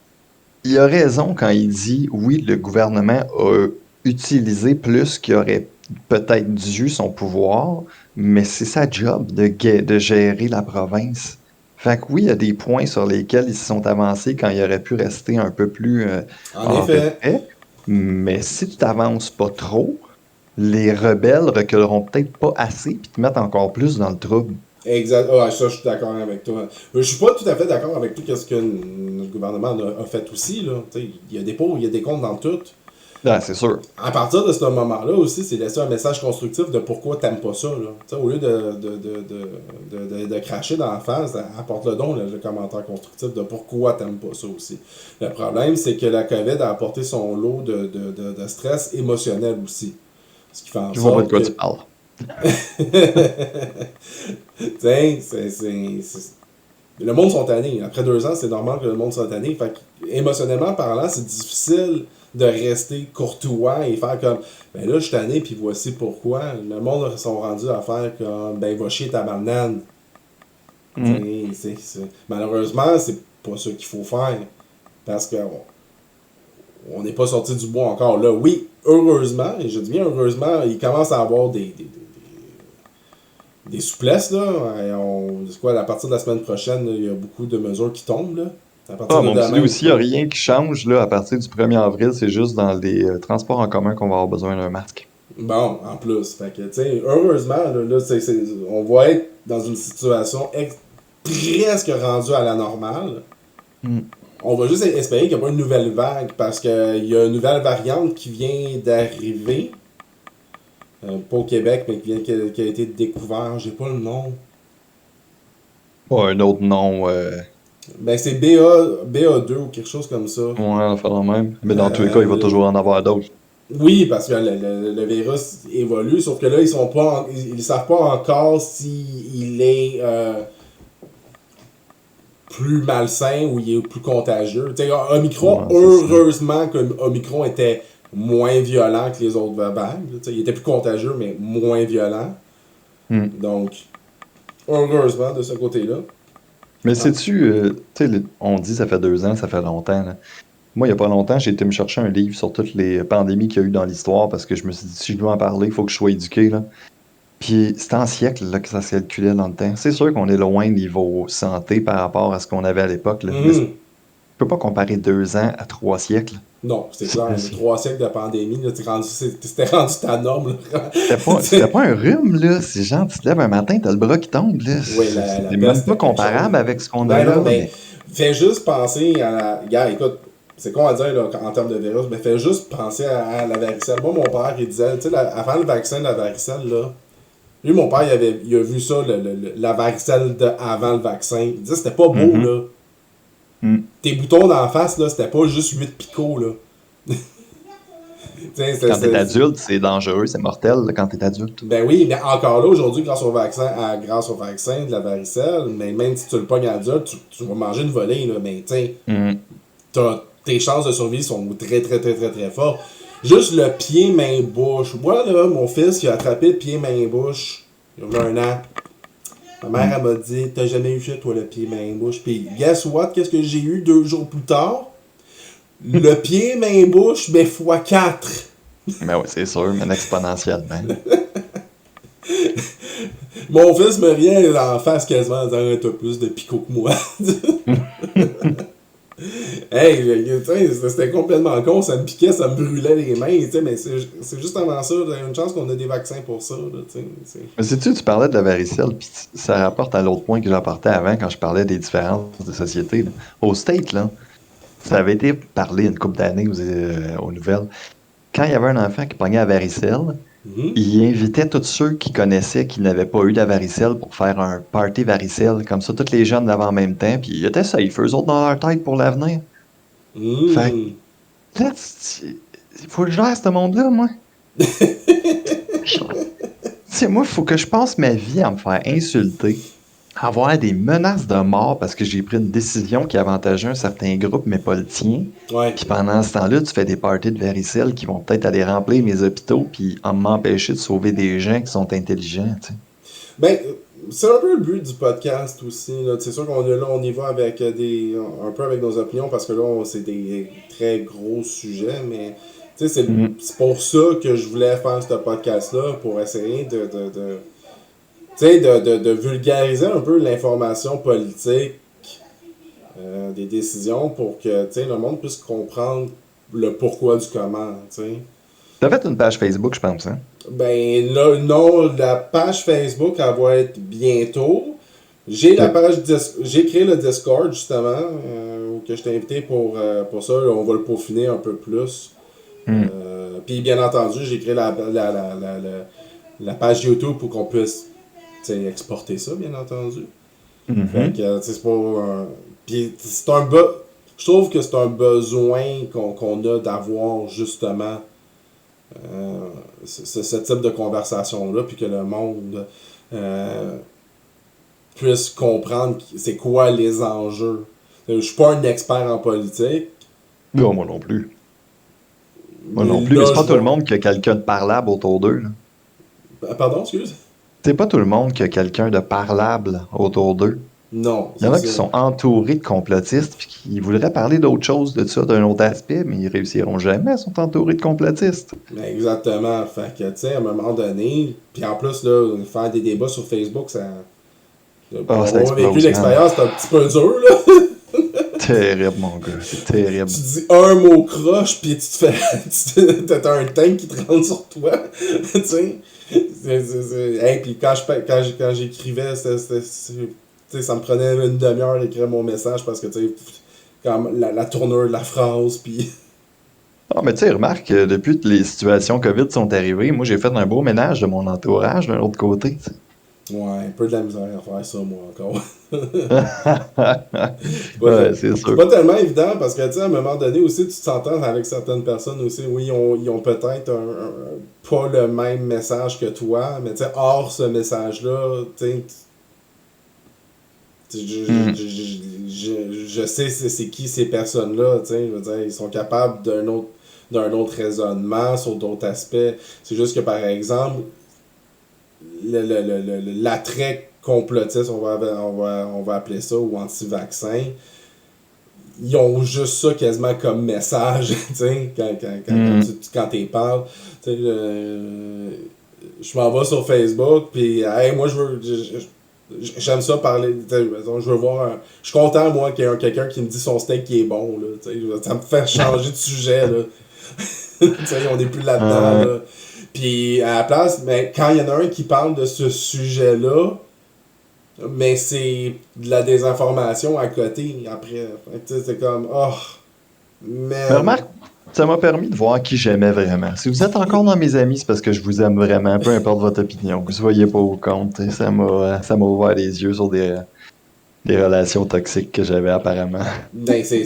il a raison quand il dit oui, le gouvernement a utilisé plus qu'il aurait peut-être dû son pouvoir, mais c'est sa job de gérer la province. Fait que oui, il y a des points sur lesquels ils se sont avancés quand il aurait pu rester un peu plus En en effet. retrait. Mais si tu t'avances pas trop, les rebelles reculeront peut-être pas assez puis te mettent encore plus dans le trouble. Exact. Ah, ça, je suis d'accord avec toi. Je suis pas tout à fait d'accord avec tout ce que notre gouvernement a fait aussi, là. Tu sais, il y a des pots, il y a des comptes dans tout. Ah, c'est sûr. À partir de ce moment-là aussi, c'est laisser un message constructif de pourquoi t'aimes pas ça, là. Tu sais, au lieu de cracher dans la face, apporte-le donc le commentaire constructif de pourquoi t'aimes pas ça aussi. Le problème, c'est que la COVID a apporté son lot de stress émotionnel aussi. Ce qui fait en Je vois pas de sorte quoi que tu parles. T'sais, le monde sont tannés. Après 2 ans, c'est normal que le monde soit tanné. Fait que, émotionnellement parlant, c'est difficile de rester courtois et faire comme ben là, je suis tanné, puis voici pourquoi. Le monde sont rendus à faire comme ben va chier ta banane. Hmm. Malheureusement, c'est pas ce qu'il faut faire. Parce que on n'est pas sorti du bois encore. Là, oui, heureusement, et je dis bien heureusement, il commence à avoir des souplesses, là. C'est quoi, à partir de la semaine prochaine, là, il y a beaucoup de mesures qui tombent, là. À partir Ah, de mon petit lit demain. aussi, il n'y a rien qui change là, à partir du 1er avril. C'est juste dans les transports en commun qu'on va avoir besoin d'un masque. Bon, en plus. Fait que, tu sais, heureusement, là, on va être dans une situation presque rendue à la normale. Hmm. On va juste espérer qu'il n'y a pas une nouvelle vague parce qu'il y a une nouvelle variante qui vient d'arriver. Pas au Québec, mais qui a été découvert. J'ai pas le nom. Pas un autre nom. Ben, c'est BA2 ou quelque chose comme ça. Ouais, on va faire le même. Mais dans tous les cas, il va Euh, toujours en avoir d'autres. Oui, parce que le virus évolue, sauf que là, ils sont pas ils savent pas encore s'il est plus malsain ou il est plus contagieux. Tu sais, Omicron, Ouais, c'est ça. heureusement que Omicron était moins violent que les autres vagues. Tu sais, il était plus contagieux, mais moins violent. Hmm. Donc, heureusement de ce côté-là. Mais Ah. sais-tu, tu sais, on dit ça fait 2 ans, ça fait longtemps, là. Moi, il n'y a pas longtemps, j'ai été me chercher un livre sur toutes les pandémies qu'il y a eu dans l'histoire parce que je me suis dit, si je dois en parler, il faut que je sois éduqué, là. Puis c'est en siècles là, que ça se calculait dans le temps. C'est sûr qu'on est loin niveau santé par rapport à ce qu'on avait à l'époque, là, mais tu Mhm. peux pas comparer 2 ans à 3 siècles. Non, c'est C'est- clair. c'est- 3 siècles de pandémie, là, c'était rendu ta norme. Là. C'était pas un rhume, là. C'est genre, tu te lèves un matin, t'as le bras qui tombe, là. Oui, la C'est même peste, pas c'était quelque comparable chose. avec ce qu'on a Ben non, là, mais mais. fais juste penser à la. Gars, écoute, c'est con à dire là, en termes de virus, mais fais juste penser à la varicelle. Moi, mon père, il disait, tu sais, avant le vaccin de la varicelle, là, lui, mon père, il a vu ça, la varicelle avant le vaccin. Il disait, c'était pas beau, Mhm. là. Mm. Tes boutons d'en face, là, c'était pas juste 8 picots, là. Tu sais, Puis quand t'es adulte, c'est dangereux, c'est mortel, là, quand t'es adulte. Ben oui, mais encore là, aujourd'hui, grâce au vaccin de la varicelle, mais même si tu le pognes adulte, tu vas manger une volée, là, mais tu sais, Mhm. tes chances de survie sont très, très, très, très, très fortes. Juste le pied, main, bouche. Moi, là, mon fils, il a attrapé le pied, main, bouche, il y a 1 an. Ma mère, Mm. elle m'a dit, t'as jamais eu ça, toi, le pied, main, bouche. Puis, guess what? Qu'est-ce que j'ai eu 2 jours plus tard? Le pied, main, bouche, mais fois 4. Ben oui, c'est sûr, mais exponentiellement. Mon fils me vient en face quasiment en disant, t'as plus de picots que moi. Hey, tu sais, c'était complètement con, ça me piquait, ça me brûlait les mains, tu sais, mais c'est justement ça, il y a une chance qu'on a des vaccins pour ça, là, tu sais. Mais sais-tu, tu parlais de la varicelle, puis ça rapporte à l'autre point que j'apportais avant quand je parlais des différences de société, là. Au State, là, ça avait été parlé une couple d'années aux nouvelles. Quand il y avait un enfant qui pognait la varicelle, Mhm. il invitait tous ceux qui connaissaient qui n'avaient pas eu la varicelle pour faire un party varicelle. Comme ça, tous les jeunes l'avaient en même temps, puis ils étaient safe, eux autres, dans leur tête pour l'avenir. Fait Mhm. que là, il faut que je gère ce monde-là, moi. sais, moi, il faut que je passe ma vie à me faire insulter, à avoir des menaces de mort parce que j'ai pris une décision qui avantageait un certain groupe, mais pas le tien. Ouais. Puis pendant ce temps-là, tu fais des parties de varicelle qui vont peut-être aller remplir mes hôpitaux puis en m'empêcher de sauver des gens qui sont intelligents, tu sais. Ben, c'est un peu le but du podcast aussi. Là. C'est sûr qu'on est là, on y va avec un peu avec nos opinions parce que là, c'est des très gros sujets, mais tu sais, Mhm. c'est pour ça que je voulais faire ce podcast-là, pour essayer tu sais, de vulgariser un peu l'information politique des décisions pour que tu sais, le monde puisse comprendre le pourquoi du comment. Tu sais. T'as fait une page Facebook, je pense, hein? Ben là, non, la page Facebook, elle va être bientôt. J'ai la Ok. page j'ai créé le Discord justement, que je t'ai invité pour ça. Là, on va le peaufiner un peu plus. Hmm. Puis bien entendu, j'ai créé la page YouTube pour qu'on puisse tu sais, exporter ça, bien entendu. Fait Mhm. que tu sais, c'est pas puis c'est je trouve que c'est un besoin qu'on a d'avoir justement ce type de conversation-là, puis que le monde euh, puisse comprendre c'est quoi les enjeux. Je suis pas un expert en politique, Non, moi non plus. Moi mais non plus, mais c'est là, pas je tout le vais. monde qui a quelqu'un de parlable autour d'eux, là. Pardon, excuse? C'est pas tout le monde qui a quelqu'un de parlable autour d'eux. Non, Il y en c'est a qui ça. sont entourés de complotistes puis qui voudraient parler d'autre chose de ça, d'un autre aspect, mais ils réussiront jamais, ils sont entourés de complotistes. Mais exactement. Fait que, tu sais, à un moment donné, puis en plus, là, faire des débats sur Facebook, ça. Ah, Pour ça avoir vécu explose, man. l'expérience, c'est un petit peu dur, là. Terrible, mon gars, c'est terrible. Tu dis un mot croche, puis tu te fais. T'as un tank qui te rentre sur toi. Tu sais. Hey, puis quand j'écrivais, tu sais, ça me prenait une demi-heure d'écrire mon message parce que, tu sais, comme la tournure de la phrase, puis. Ah, mais tu sais, remarque que depuis que les situations COVID sont arrivées, moi j'ai fait un beau ménage de mon entourage d'un autre côté, tu sais. Ouais, un peu de la misère à faire ça, moi, encore. Ouais, c'est C'est sûr. pas tellement évident parce que, tu sais, à un moment donné aussi, tu t'entends avec certaines personnes aussi. Oui, ils ont peut-être pas le même message que toi, mais tu sais, hors ce message-là, tu sais, Hmm. je sais c'est qui ces personnes-là, tu sais, je veux dire, ils sont capables d'un autre raisonnement sur d'autres aspects. C'est juste que, par exemple, l'attrait complotiste, on va appeler ça, ou anti-vaccin, ils ont juste ça quasiment comme message, tu sais, Hmm. quand tu parles. Tu sais, je m'en vais sur Facebook, puis hey, moi, j'aime ça parler. Mettons, je veux voir. Je suis content, moi, qu'il y ait quelqu'un qui me dit son steak qui est bon. Là, ça me fait changer de sujet. Là. On n'est plus là-dedans. Ouais. Là. Puis à la place, mais quand il y en a un qui parle de ce sujet-là, mais c'est de la désinformation à côté après. C'est comme, oh, Mais man. remarque, ça m'a permis de voir qui j'aimais vraiment. Si vous êtes encore dans mes amis, c'est parce que je vous aime vraiment, peu importe votre opinion. Que vous soyez pas au compte, tu sais, ça m'a ouvert les yeux sur des relations toxiques que j'avais apparemment. Ben, puis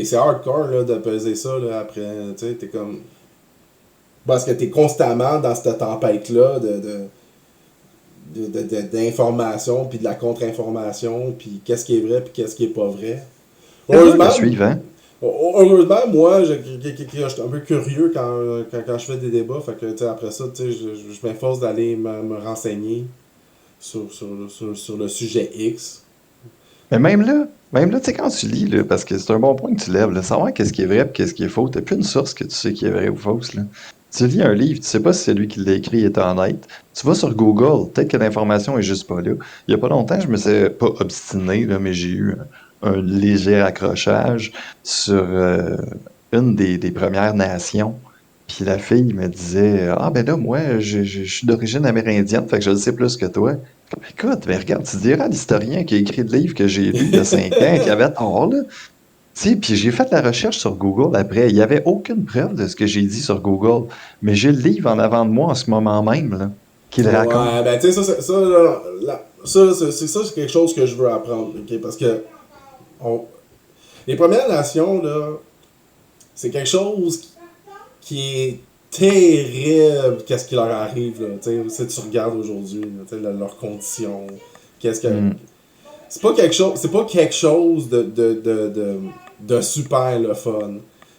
c'est hardcore là, de peser ça là, après. Tu sais, t'es comme. Parce que t'es constamment dans cette tempête-là d'information, puis de la contre-information, puis qu'est-ce qui est vrai, puis qu'est-ce qui est pas vrai. C'est dur Heureusement, à suivre, hein? heureusement moi, je suis un peu curieux quand je fais des débats, fait que, tu sais, après ça, tu sais, je m'efforce d'aller me renseigner sur le sujet X. Mais même là, tu sais, quand tu lis, là, parce que c'est un bon point que tu lèves, là, savoir qu'est-ce qui est vrai et qu'est-ce qui est faux, t'as plus une source que tu sais qui est vrai ou fausse, là. Tu lis un livre, tu sais pas si celui qui l'a écrit est honnête. Tu vas sur Google, peut-être que l'information est juste pas là. Il y a pas longtemps, je me suis pas obstiné, là, mais j'ai eu un léger accrochage sur une des Premières Nations. Puis la fille me disait, ah ben là, moi, je suis d'origine amérindienne, fait que je le sais plus que toi. Écoute, mais regarde, tu diras à l'historien qui a écrit le livre que j'ai lu il y a 5 ans, qui avait tort, là. Tu sais, puis j'ai fait la recherche sur Google après. Il n'y avait aucune preuve de ce que j'ai dit sur Google. Mais j'ai le livre en avant de moi en ce moment même, là, qui le raconte. Ouais, ben tu sais, ça, c'est quelque chose que je veux apprendre, ok? Parce que on, les Premières Nations, là, c'est quelque chose qui est terrible qu'est-ce qui leur arrive, là. Tu sais, si tu regardes aujourd'hui, là, tu sais, leurs conditions. Qu'est-ce que. Hmm. C'est pas quelque chose de super le fun.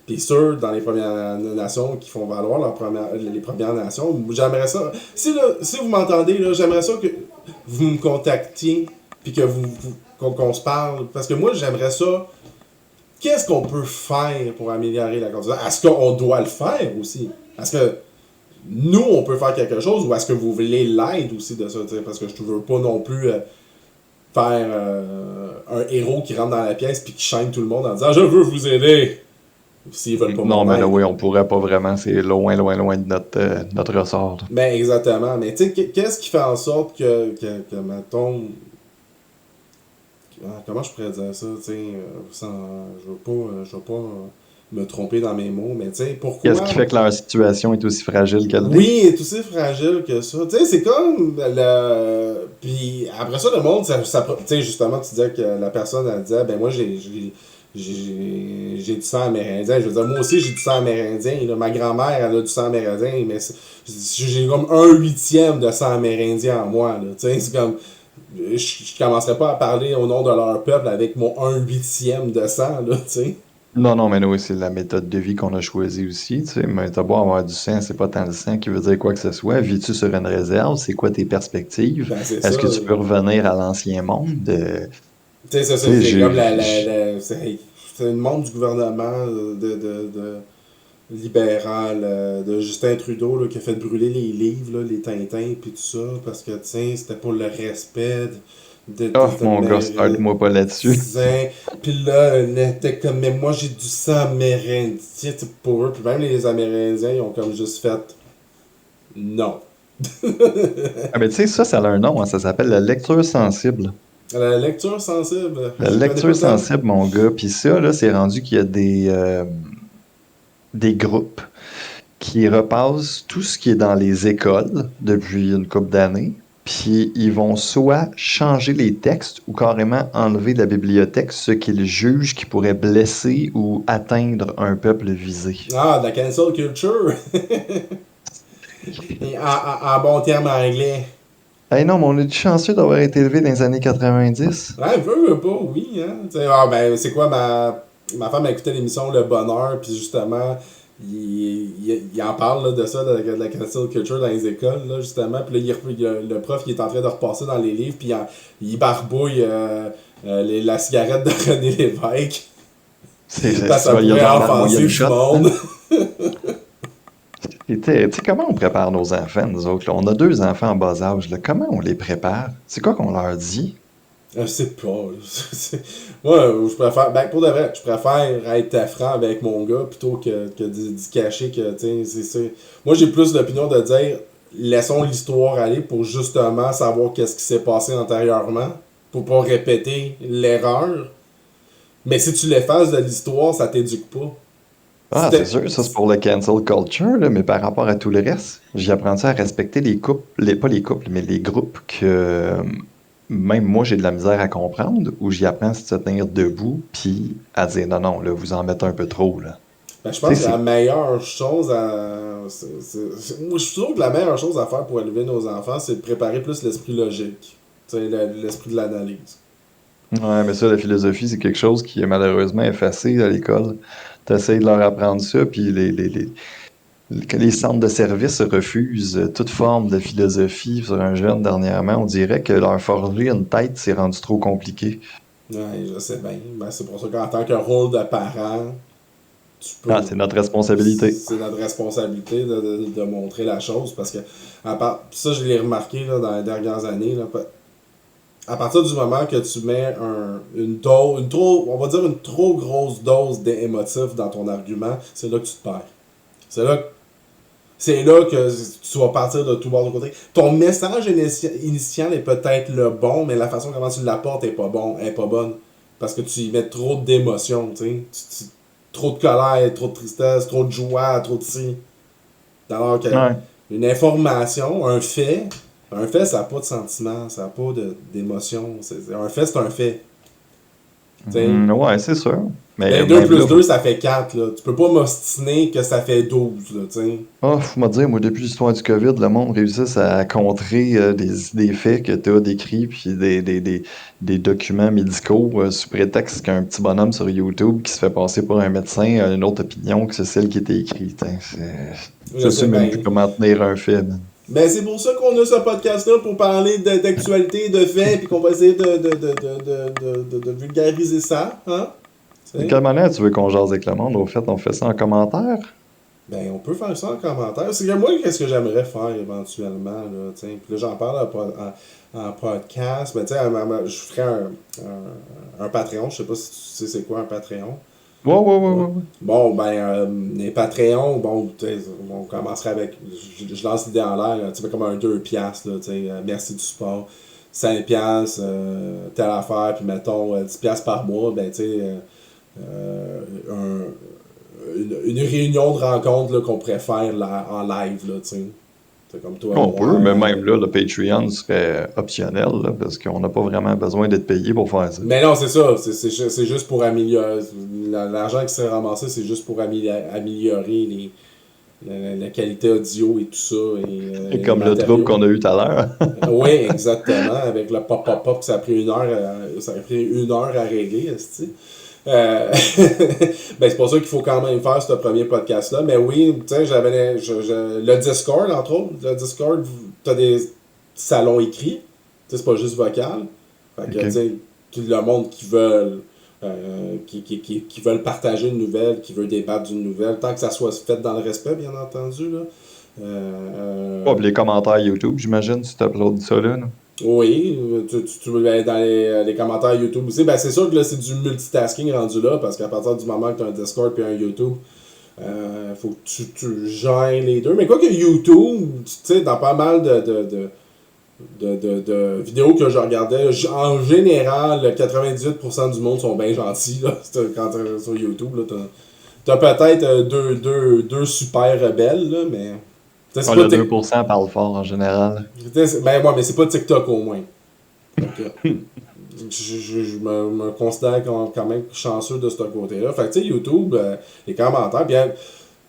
Puis sûr, dans les Premières Nations qui font valoir les Premières Nations, j'aimerais ça. Si vous m'entendez, là, j'aimerais ça que vous me contactiez, puis que qu'on se parle. Parce que moi, j'aimerais ça. Qu'est-ce qu'on peut faire pour améliorer la condition? Est-ce qu'on doit le faire aussi? Est-ce que nous, on peut faire quelque chose, ou est-ce que vous voulez l'aide aussi de ça? T'sais? Parce que je veux pas non plus faire un héros qui rentre dans la pièce puis qui chaîne tout le monde en disant je veux vous aider s'ils veulent pas Non, mon mais là, aide. oui, on pourrait pas vraiment. C'est loin, loin, loin de notre ressort, là. Ben exactement. Mais tu sais, qu'est-ce qui fait en sorte que mettons. Comment je pourrais dire ça, tu sais, je veux pas me tromper dans mes mots, mais tu sais, Qu'est-ce qui fait pourquoi. que leur situation est aussi fragile qu'elle l'est? Oui, elle est aussi fragile que ça. Tu sais, c'est comme le. Puis après ça, le monde, tu sais, justement, tu disais que la personne, elle disait, ben moi, j'ai du sang amérindien. Je veux dire, moi aussi, j'ai du sang amérindien. Là. Ma grand-mère, elle a du sang amérindien, mais j'ai comme un huitième de sang amérindien en moi. Là. Tu sais, c'est comme. Je commencerai pas à parler au nom de leur peuple avec mon un huitième de sang, là, tu sais. Non, non, mais nous, c'est la méthode de vie qu'on a choisie aussi, tu sais. Mais t'as beau avoir du sang, c'est pas tant le sang qui veut dire quoi que ce soit. Vis-tu sur une réserve? C'est quoi tes perspectives? Ben, c'est ça. Est-ce que tu peux revenir à l'ancien monde? Tu sais, Tu sais, c'est comme c'est une monde du gouvernement de libéral de Justin Trudeau là, qui a fait brûler les livres, là, les Tintins, puis tout ça, parce que, tu sais, c'était pour le respect Oh, de mon gars, start-moi pas là-dessus. médecins. Puis là, t'es comme, mais moi j'ai du sang amérindien, tu sais, pour eux. Puis même les Amérindiens, ils ont comme juste fait non. Ah, mais tu sais, ça a un nom, hein, ça s'appelle la lecture sensible. La lecture sensible, La je connais pas lecture tant. sensible, mon gars. Puis ça, là, c'est rendu qu'il y a des groupes qui repassent tout ce qui est dans les écoles depuis une couple d'années, puis ils vont soit changer les textes ou carrément enlever de la bibliothèque ce qu'ils jugent qui pourrait blesser ou atteindre un peuple visé. Ah, de la cancel culture. Et en bon terme anglais. Eh non, mais on est chanceux d'avoir été élevé dans les années 90. Ouais, veut pas, oui, hein. Tu sais, ah, ben, c'est quoi, ma femme a écouté l'émission Le Bonheur, puis justement, il en parle là, de ça, de la cancel culture dans les écoles, là, justement. Puis là, le prof, il est en train de repasser dans les livres, puis il barbouille la cigarette de René Lévesque. Parce que ça Il y a pourrait genre barbouillé offenser le du shot. monde. Et tu sais, comment on prépare nos enfants, nous autres, là? On a 2 enfants en bas âge, là. Comment on les prépare? C'est quoi qu'on leur dit? Je sais pas. Moi, je préfère. Ben, pour de vrai, je préfère être franc avec mon gars plutôt que d'y cacher que, tu sais, Moi, j'ai plus l'opinion de dire laissons l'histoire aller pour justement savoir qu'est-ce qui s'est passé antérieurement, pour pas répéter l'erreur. Mais si tu l'effaces de l'histoire, ça t'éduque pas. Ah, c'est C'était. sûr, ça c'est pour le cancel culture, là, mais par rapport à tout le reste, j'ai appris à respecter les couples, pas les couples, mais les groupes que même moi j'ai de la misère à comprendre, où j'y apprends à se tenir debout, puis à dire non, non, là, vous en mettez un peu trop, là. Ben, je Tu pense sais, que la c'est. meilleure chose à. Moi, je trouve que la meilleure chose à faire pour élever nos enfants, c'est de préparer plus l'esprit logique. Tu sais, l'esprit de l'analyse. Ouais, mais ça, la philosophie, c'est quelque chose qui est malheureusement effacé à l'école. T'essayes de leur apprendre ça, puis les centres de services refusent toute forme de philosophie sur un jeune dernièrement. On dirait que leur forger une tête, c'est rendu trop compliqué. Ouais, je sais bien. Ben, c'est pour ça qu'en tant que rôle de parent, tu Ah, peux. c'est notre responsabilité. C'est notre responsabilité de montrer la chose parce que ça je l'ai remarqué là, dans les dernières années là, à partir du moment que tu mets une dose on va dire une trop grosse dose d'émotif dans ton argument, c'est là que tu te perds. C'est là c'est là que tu vas partir de tout bord de côté. Ton message initial est peut-être le bon, mais la façon comment tu l'apportes est pas bonne. Parce que tu y mets trop d'émotions, tu sais. Trop de colère, trop de tristesse, trop de joie, trop de ci. Alors que Ouais. une information, un fait, ça n'a pas de sentiment, ça n'a pas d'émotion. Un fait, c'est un fait. T'sais. Ouais, c'est sûr. Mais Ben 2 même plus là, 2, ça fait 4, là. Tu peux pas m'ostiner que ça fait 12, là, t'sais. faut me dire, moi, depuis l'histoire du COVID, le monde réussit à contrer des faits que tu as décrits, puis des documents médicaux sous prétexte qu'un petit bonhomme sur YouTube qui se fait passer pour un médecin a une autre opinion que c'est celle qui était écrite. Hein. Je Je sais sais même plus bien. comment tenir un fait. Man. Ben, c'est pour ça qu'on a ce podcast-là, pour parler d'actualité, de faits, puis qu'on va essayer de vulgariser ça, hein? De T'sais. quelle manière tu veux qu'on jase avec le monde? Au fait, on fait ça en commentaire? Ben, on peut faire ça en commentaire. C'est que moi, qu'est-ce que j'aimerais faire éventuellement, là, t'sais. Puis là, j'en parle en podcast. Ben, tu sais, je ferais un Patreon. Je sais pas si tu sais c'est quoi un Patreon. Ouais. Bon, ben, les Patreons, bon, tu sais, on commencerait avec. Je lance l'idée en l'air, là, tu sais, comme un 2 piastres, là, tu sais, merci du support. 5 piastres, telle affaire, puis mettons 10 piastres par mois, ben, tu sais, une réunion de rencontre là, qu'on pourrait faire là, en live, là, tu sais. C'est comme toi, On peut, moi. mais même là, le Patreon serait optionnel, là, parce qu'on n'a pas vraiment besoin d'être payé pour faire ça. Mais non, c'est ça. C'est juste pour améliorer. L'argent qui serait ramassé, c'est juste pour améliorer la qualité audio et tout ça. Et les Comme le trouble matériaux. qu'on a eu tout à l'heure. Oui, exactement. Avec le pop-pop-pop, ça a pris ça a pris 1 heure à régler, esti. Ben, c'est pour ça qu'il faut quand même faire ce premier podcast-là. Mais oui, tu sais, le Discord, entre autres. Le Discord, t'as des salons écrits. Tu sais, c'est pas juste vocal. Fait que, Ok. tu sais, tout le monde qui veulent partager une nouvelle, qui veut débattre d'une nouvelle, tant que ça soit fait dans le respect, bien entendu, là. Ouais, puis les commentaires YouTube, j'imagine, tu t'uploades ça là. Oui, tu veux aller dans les commentaires YouTube aussi. Ben, c'est sûr que là, c'est du multitasking rendu là, parce qu'à partir du moment que tu as un Discord et un YouTube, faut que tu gères les deux. Mais quoi que YouTube, tu sais, dans pas mal de vidéos que je regardais, en général, 98% du monde sont bien gentils, là, quand t'es sur YouTube. Là, t'as peut-être deux super rebelles, là, mais. Tu sais, c'est Ouais, pas le 2% parle fort en général. Ben, ouais, mais c'est pas TikTok au moins. Donc, je me considère quand même chanceux de ce côté-là. Fait que, tu sais, YouTube, les commentaires, bien,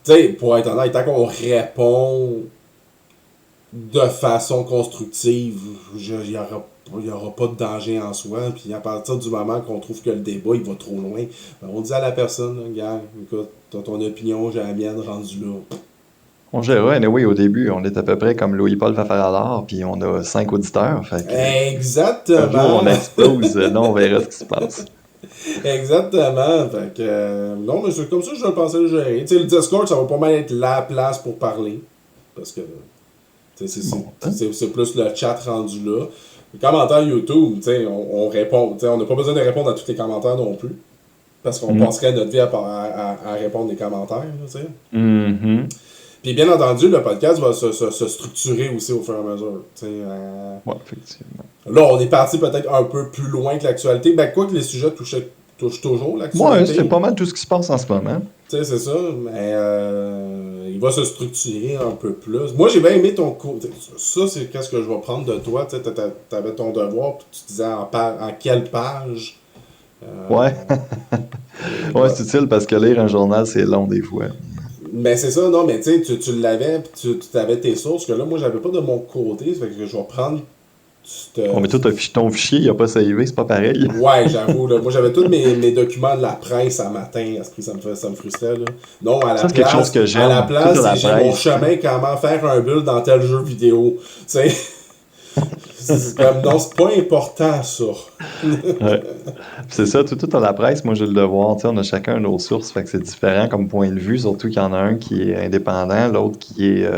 tu sais, pour être honnête, tant qu'on répond de façon constructive, il y aura pas de danger en soi. Puis à partir du moment qu'on trouve que le débat il va trop loin, ben, on dit à la personne, là, gars, écoute, t'as ton opinion, j'ai la mienne rendue là. On gérait, anyway, au début, on est à peu près comme Louis-Paul Fafaralard, puis on a 5 auditeurs, fait que un jour Exactement! on explose, là on verra ce qui se passe. Exactement. Fait que, non, mais c'est comme ça que je vais penser le gérer. Tu sais, le Discord, ça va pas mal être la place pour parler. Parce que, tu sais, Bon, hein? c'est plus le chat rendu là. Les commentaires YouTube, tu sais, on répond. Tu sais, on n'a pas besoin de répondre à tous les commentaires non plus. Parce qu'on Mm. passerait notre vie à répondre des commentaires, là, tu sais. Mhm. Puis bien entendu, le podcast va se structurer aussi au fur et à mesure. Tu sais, Ouais, effectivement. là, on est parti peut-être un peu plus loin que l'actualité. Ben, quoi que les sujets touchent toujours Ouais, c'est l'actualité. pas mal tout ce qui se passe en ce moment. Tu sais, c'est ça. Mais il va se structurer un peu plus. Moi, j'ai bien aimé ton cours. Ça, c'est qu'est-ce que je vais prendre de toi. Tu sais, t'avais ton devoir, puis tu disais en quelle page. Ouais, Et ouais, voilà. c'est utile parce que lire un journal, c'est long des fois. Mais c'est ça, non, mais tu sais, tu l'avais, puis tu avais tes sources, que là, moi, j'avais pas de mon côté. Ça fait que je vais prendre. Bon, mais toi, ton fichier, il a pas savé, c'est pas pareil. Ouais, j'avoue, là. Moi, j'avais tous mes documents de la presse à matin. À ce prix, ça me frustrait, là. Non, Ça, c'est quelque chose que à la j'aime. Tout place, de la j'ai mon presse. chemin, comment faire un build dans tel jeu vidéo. Tu sais, c'est comme, non, c'est pas important, ça. Ouais. Puis c'est ça, tout à la presse, moi j'ai le devoir, tu sais, on a chacun nos sources, fait que c'est différent comme point de vue, surtout qu'il y en a un qui est indépendant, l'autre qui est...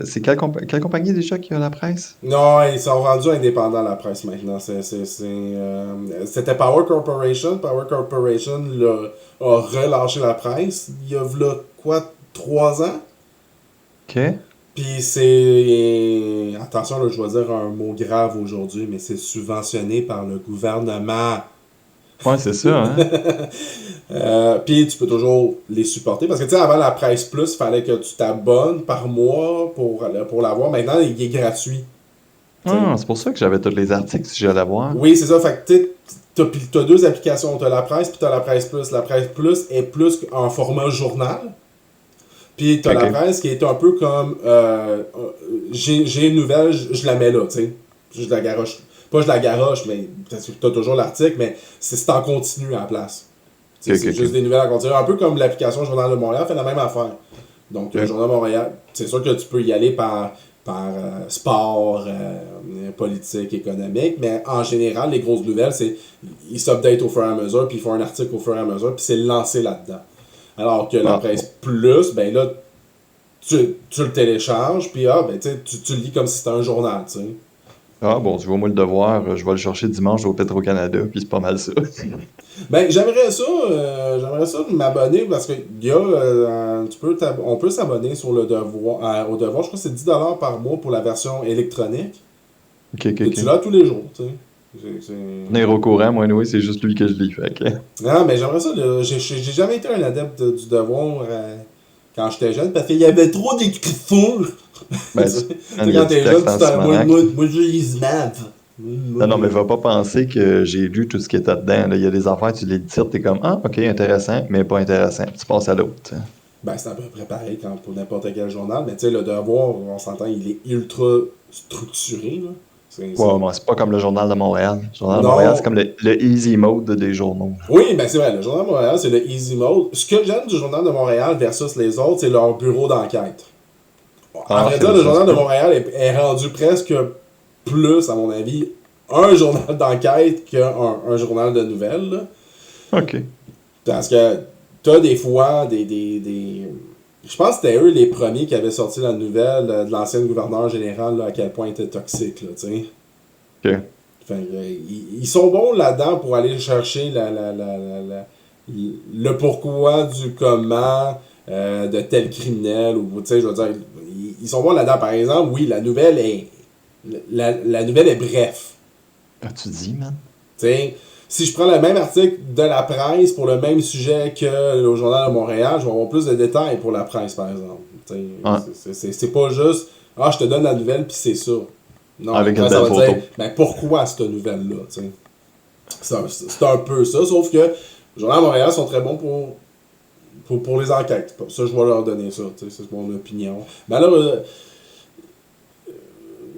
c'est quelle compagnie déjà qui a la presse? Non, ils sont rendus indépendants, la presse, maintenant. C'était Power Corporation. Power Corporation a relâché la presse. Il y a, v'là, quoi, 3 ans? OK. Puis c'est. Attention, là, je vais dire un mot grave aujourd'hui, mais c'est subventionné par le gouvernement. Ouais, c'est ça, hein? Puis tu peux toujours les supporter. Parce que tu sais, avant la Presse Plus, il fallait que tu t'abonnes par mois pour l'avoir. Maintenant, il est gratuit. Ah, c'est pour ça que j'avais tous les articles si j'allais voir. Oui, c'est ça. Fait que t'as deux applications. T'as la presse puis t'as la presse plus. La presse plus est plus en format journal. Puis t'as la Ok. presse qui est un peu comme j'ai une nouvelle, je la mets là, tu sais. Je la garoche. Pas je la garoche, mais parce que t'as toujours l'article, mais c'est en continu à la place. Ok, C'est ok, juste ok. des nouvelles en continu. Un peu comme l'application Journal de Montréal fait la même affaire. Donc, Ok. Journal de Montréal, c'est sûr que tu peux y aller par sport, politique, économique, mais en général, les grosses nouvelles, ils s'updatent au fur et à mesure, puis ils font un article au fur et à mesure, puis c'est lancé là-dedans. Alors que la Ah, presse plus, ben là, tu le télécharges, puis ben, tu le lis comme si c'était un journal, tu sais. bon, tu vois, moi, le devoir, je vais le chercher dimanche au Petro-Canada, puis c'est pas mal ça. Ben, j'aimerais ça m'abonner parce que on peut s'abonner sur le devoir, au devoir, je crois que c'est 10$ par mois pour la version électronique. Ok, ok, Et ok. tu l'as tous les jours, tu sais. Tenir au courant, moi, oui, c'est juste lui que je lis, fait que... Non, mais j'aimerais ça, là. J'ai jamais été un adepte du devoir quand j'étais jeune parce qu'il y avait trop d'écriture. Tu Ben, sais, man, il y a quand du t'es jeune, texte tu en ce t'en. Moi, moment. moi, moi, je lis maths. Non, non, mais va pas penser que j'ai lu tout ce qui était dedans, là. Il y a des affaires, tu les tires, t'es comme, ah, ok, intéressant, mais pas intéressant. Tu passes à l'autre, tu sais. Ben, c'est à peu près pareil pour n'importe quel journal, mais tu sais, le devoir, on s'entend, il est ultra structuré, là. Ouais, moi, c'est pas comme le Journal de Montréal. Le Journal de Montréal, c'est Non. comme le easy mode des journaux. Oui, ben c'est vrai, le Journal de Montréal, c'est le easy mode. Ce que j'aime du Journal de Montréal versus les autres, c'est leur bureau d'enquête. À Ah, vrai dire, le ça se Journal de peut. Montréal est rendu presque plus, à mon avis, un journal d'enquête qu'un journal de nouvelles, là. Ok. Parce que t'as des fois je pense que c'était eux les premiers qui avaient sorti la nouvelle de l'ancienne gouverneure générale, là, à quel point elle était toxique, là, tu sais. Ok. Fait que, ils sont bons là-dedans pour aller chercher le pourquoi du comment de tel criminel, ou, tu sais, je veux dire, ils sont bons là-dedans. Par exemple, oui, la nouvelle est bref. Ah, tu dis, man? T'sais, si je prends le même article de la presse pour le même sujet que le Journal de Montréal, je vais avoir plus de détails pour la presse, par exemple. Ouais. C'est pas juste ah, je te donne la nouvelle puis c'est ça. Non, la Avec une presse, ça belle va photo. dire ben pourquoi cette nouvelle-là. T'sais. C'est un peu ça, sauf que le Journal de Montréal sont très bons pour les enquêtes. Ça, je vais leur donner ça. C'est mon opinion. Mais là,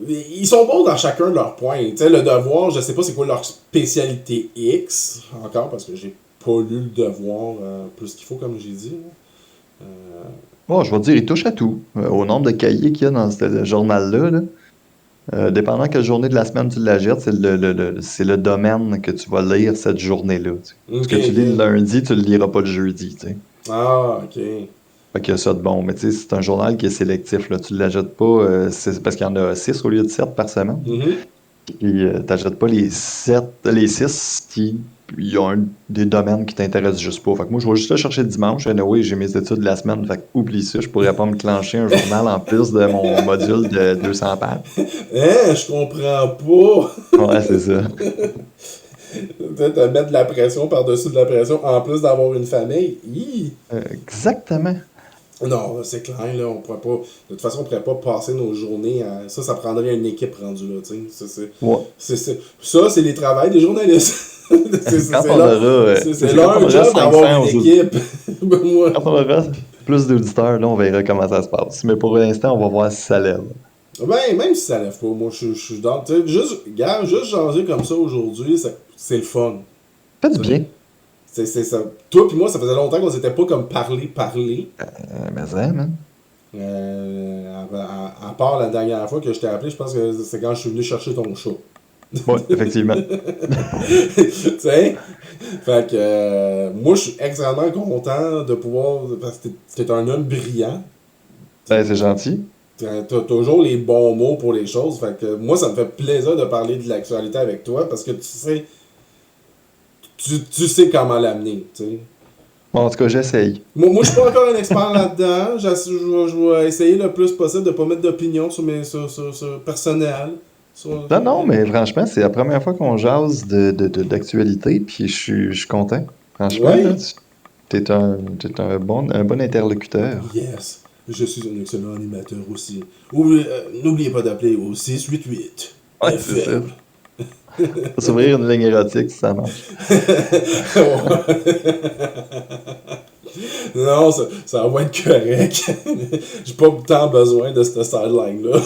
ils sont bons dans chacun de leurs points. Tu sais, le devoir, je sais pas c'est quoi leur spécialité X, encore, parce que j'ai pas lu le devoir plus qu'il faut, comme j'ai dit. Bon, je vais te dire, il touche à tout. Au nombre de cahiers qu'il y a dans ce journal-là, là. Dépendant quelle journée de la semaine tu la jettes, c'est le domaine que tu vas lire cette journée-là, tu sais. Ce Ok, que tu lis le ok. lundi, tu le liras pas le jeudi, tu sais. Ah, ok. Fait qu'il y a ça de bon. Mais tu sais, c'est un journal qui est sélectif, là. Tu ne l'achètes pas, c'est parce qu'il y en a 6 au lieu de 7 par semaine. Mhm. Puis t'achètes pas les 6 qui ils ont des domaines qui t'intéressent juste pas. Fait que moi, je vais juste le chercher dimanche. Oui, j'ai mes études de la semaine. Fait que oublie ça, je pourrais pas me clencher un journal en plus de mon module de 200 pages. Hein, je comprends pas. Ouais, c'est ça. Te mettre de la pression par-dessus de la pression, en plus d'avoir une famille. Hi! Exactement. Non, c'est clair, là, on pourrait pas. De toute façon, on pourrait pas passer nos journées à. Ça prendrait une équipe rendue là, tu sais. Ouais. Ça, c'est les travails des journalistes. Quand on aura, C'est quand on leur aura job d'avoir 500 une équipe. Ben, moi. quand on aura plus d'auditeurs, là, on verra comment ça se passe. Mais pour l'instant, on va voir si ça lève. Ben, même si ça lève pas, moi, je suis dans. Tu sais, juste changer comme ça aujourd'hui, c'est le fun. Fait du Tu sais. bien. C'est ça. Toi puis moi, ça faisait longtemps qu'on s'était pas comme parlé. Mais ça, man. À part la dernière fois que je t'ai appelé, je pense que c'est quand je suis venu chercher ton chat. Ouais, effectivement. Tu sais? Fait que moi, je suis extrêmement content de pouvoir. Parce que t'es un homme brillant. Ben, c'est gentil. T'as toujours les bons mots pour les choses. Fait que moi, ça me fait plaisir de parler de l'actualité avec toi parce que tu sais comment l'amener. Tu sais. Bon, en tout cas, j'essaye. Moi, je suis pas encore un expert là-dedans. Je vais essayer le plus possible de pas mettre d'opinion sur personnel. Non, non, mais franchement, c'est la première fois qu'on jase d'actualité, puis je suis content. Franchement, là, Oui. t'es un bon interlocuteur. Yes. Je suis un excellent animateur aussi. N'oubliez pas d'appeler au 688. Ouais, c'est ça. FM. Faut s'ouvrir une ligne érotique si ça marche. Non, ça va être correct. J'ai pas tant besoin de cette sideline-là.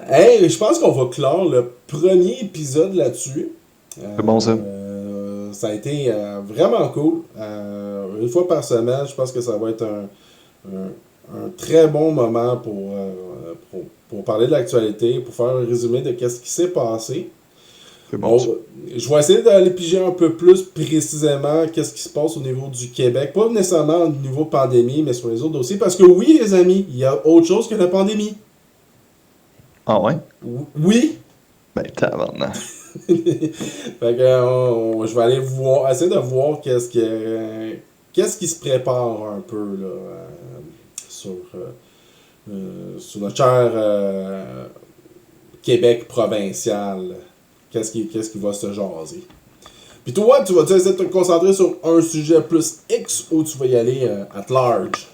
Hey, je pense qu'on va clore le premier épisode là-dessus. C'est bon ça. Ça a été vraiment cool. Une fois par semaine, je pense que ça va être un très bon moment pour parler de l'actualité, pour faire un résumé de qu'est-ce qui s'est passé. C'est bon ça. Je vais essayer d'aller piger un peu plus précisément qu'est-ce qui se passe au niveau du Québec. Pas nécessairement au niveau pandémie, mais sur les autres dossiers. Parce que oui, les amis, il y a autre chose que la pandémie. Ah ouais? Oui. Ben, tabarnak. Fait que je vais aller essayer de voir qu'est-ce qui se prépare un peu là, sur notre cher Québec provincial. Qu'est-ce qui va se jaser. Puis toi, tu vas essayer de te concentrer sur un sujet plus X ou tu vas y aller at large?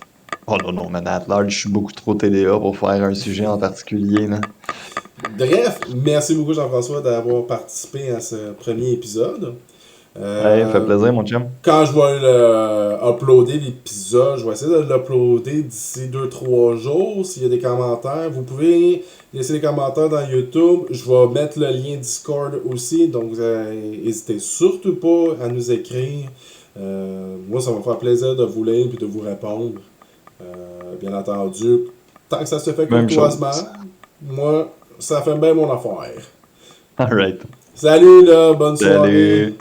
Oh non, non, man, at large, je suis beaucoup trop TDA pour faire un sujet en particulier, là. Bref, merci beaucoup Jean-François d'avoir participé à ce premier épisode. Ouais, ça fait plaisir, mon chum. Quand je vais uploader l'épisode, je vais essayer de l'uploader d'ici 2-3 jours. S'il y a des commentaires, vous pouvez laisser des commentaires dans YouTube. Je vais mettre le lien Discord aussi, donc n'hésitez surtout pas à nous écrire. Moi, ça va me faire plaisir de vous lire et de vous répondre. Bien entendu, tant que ça se fait courtoisement, moi, ça fait bien mon affaire. Alright. Salut là, bonne soirée. Salut.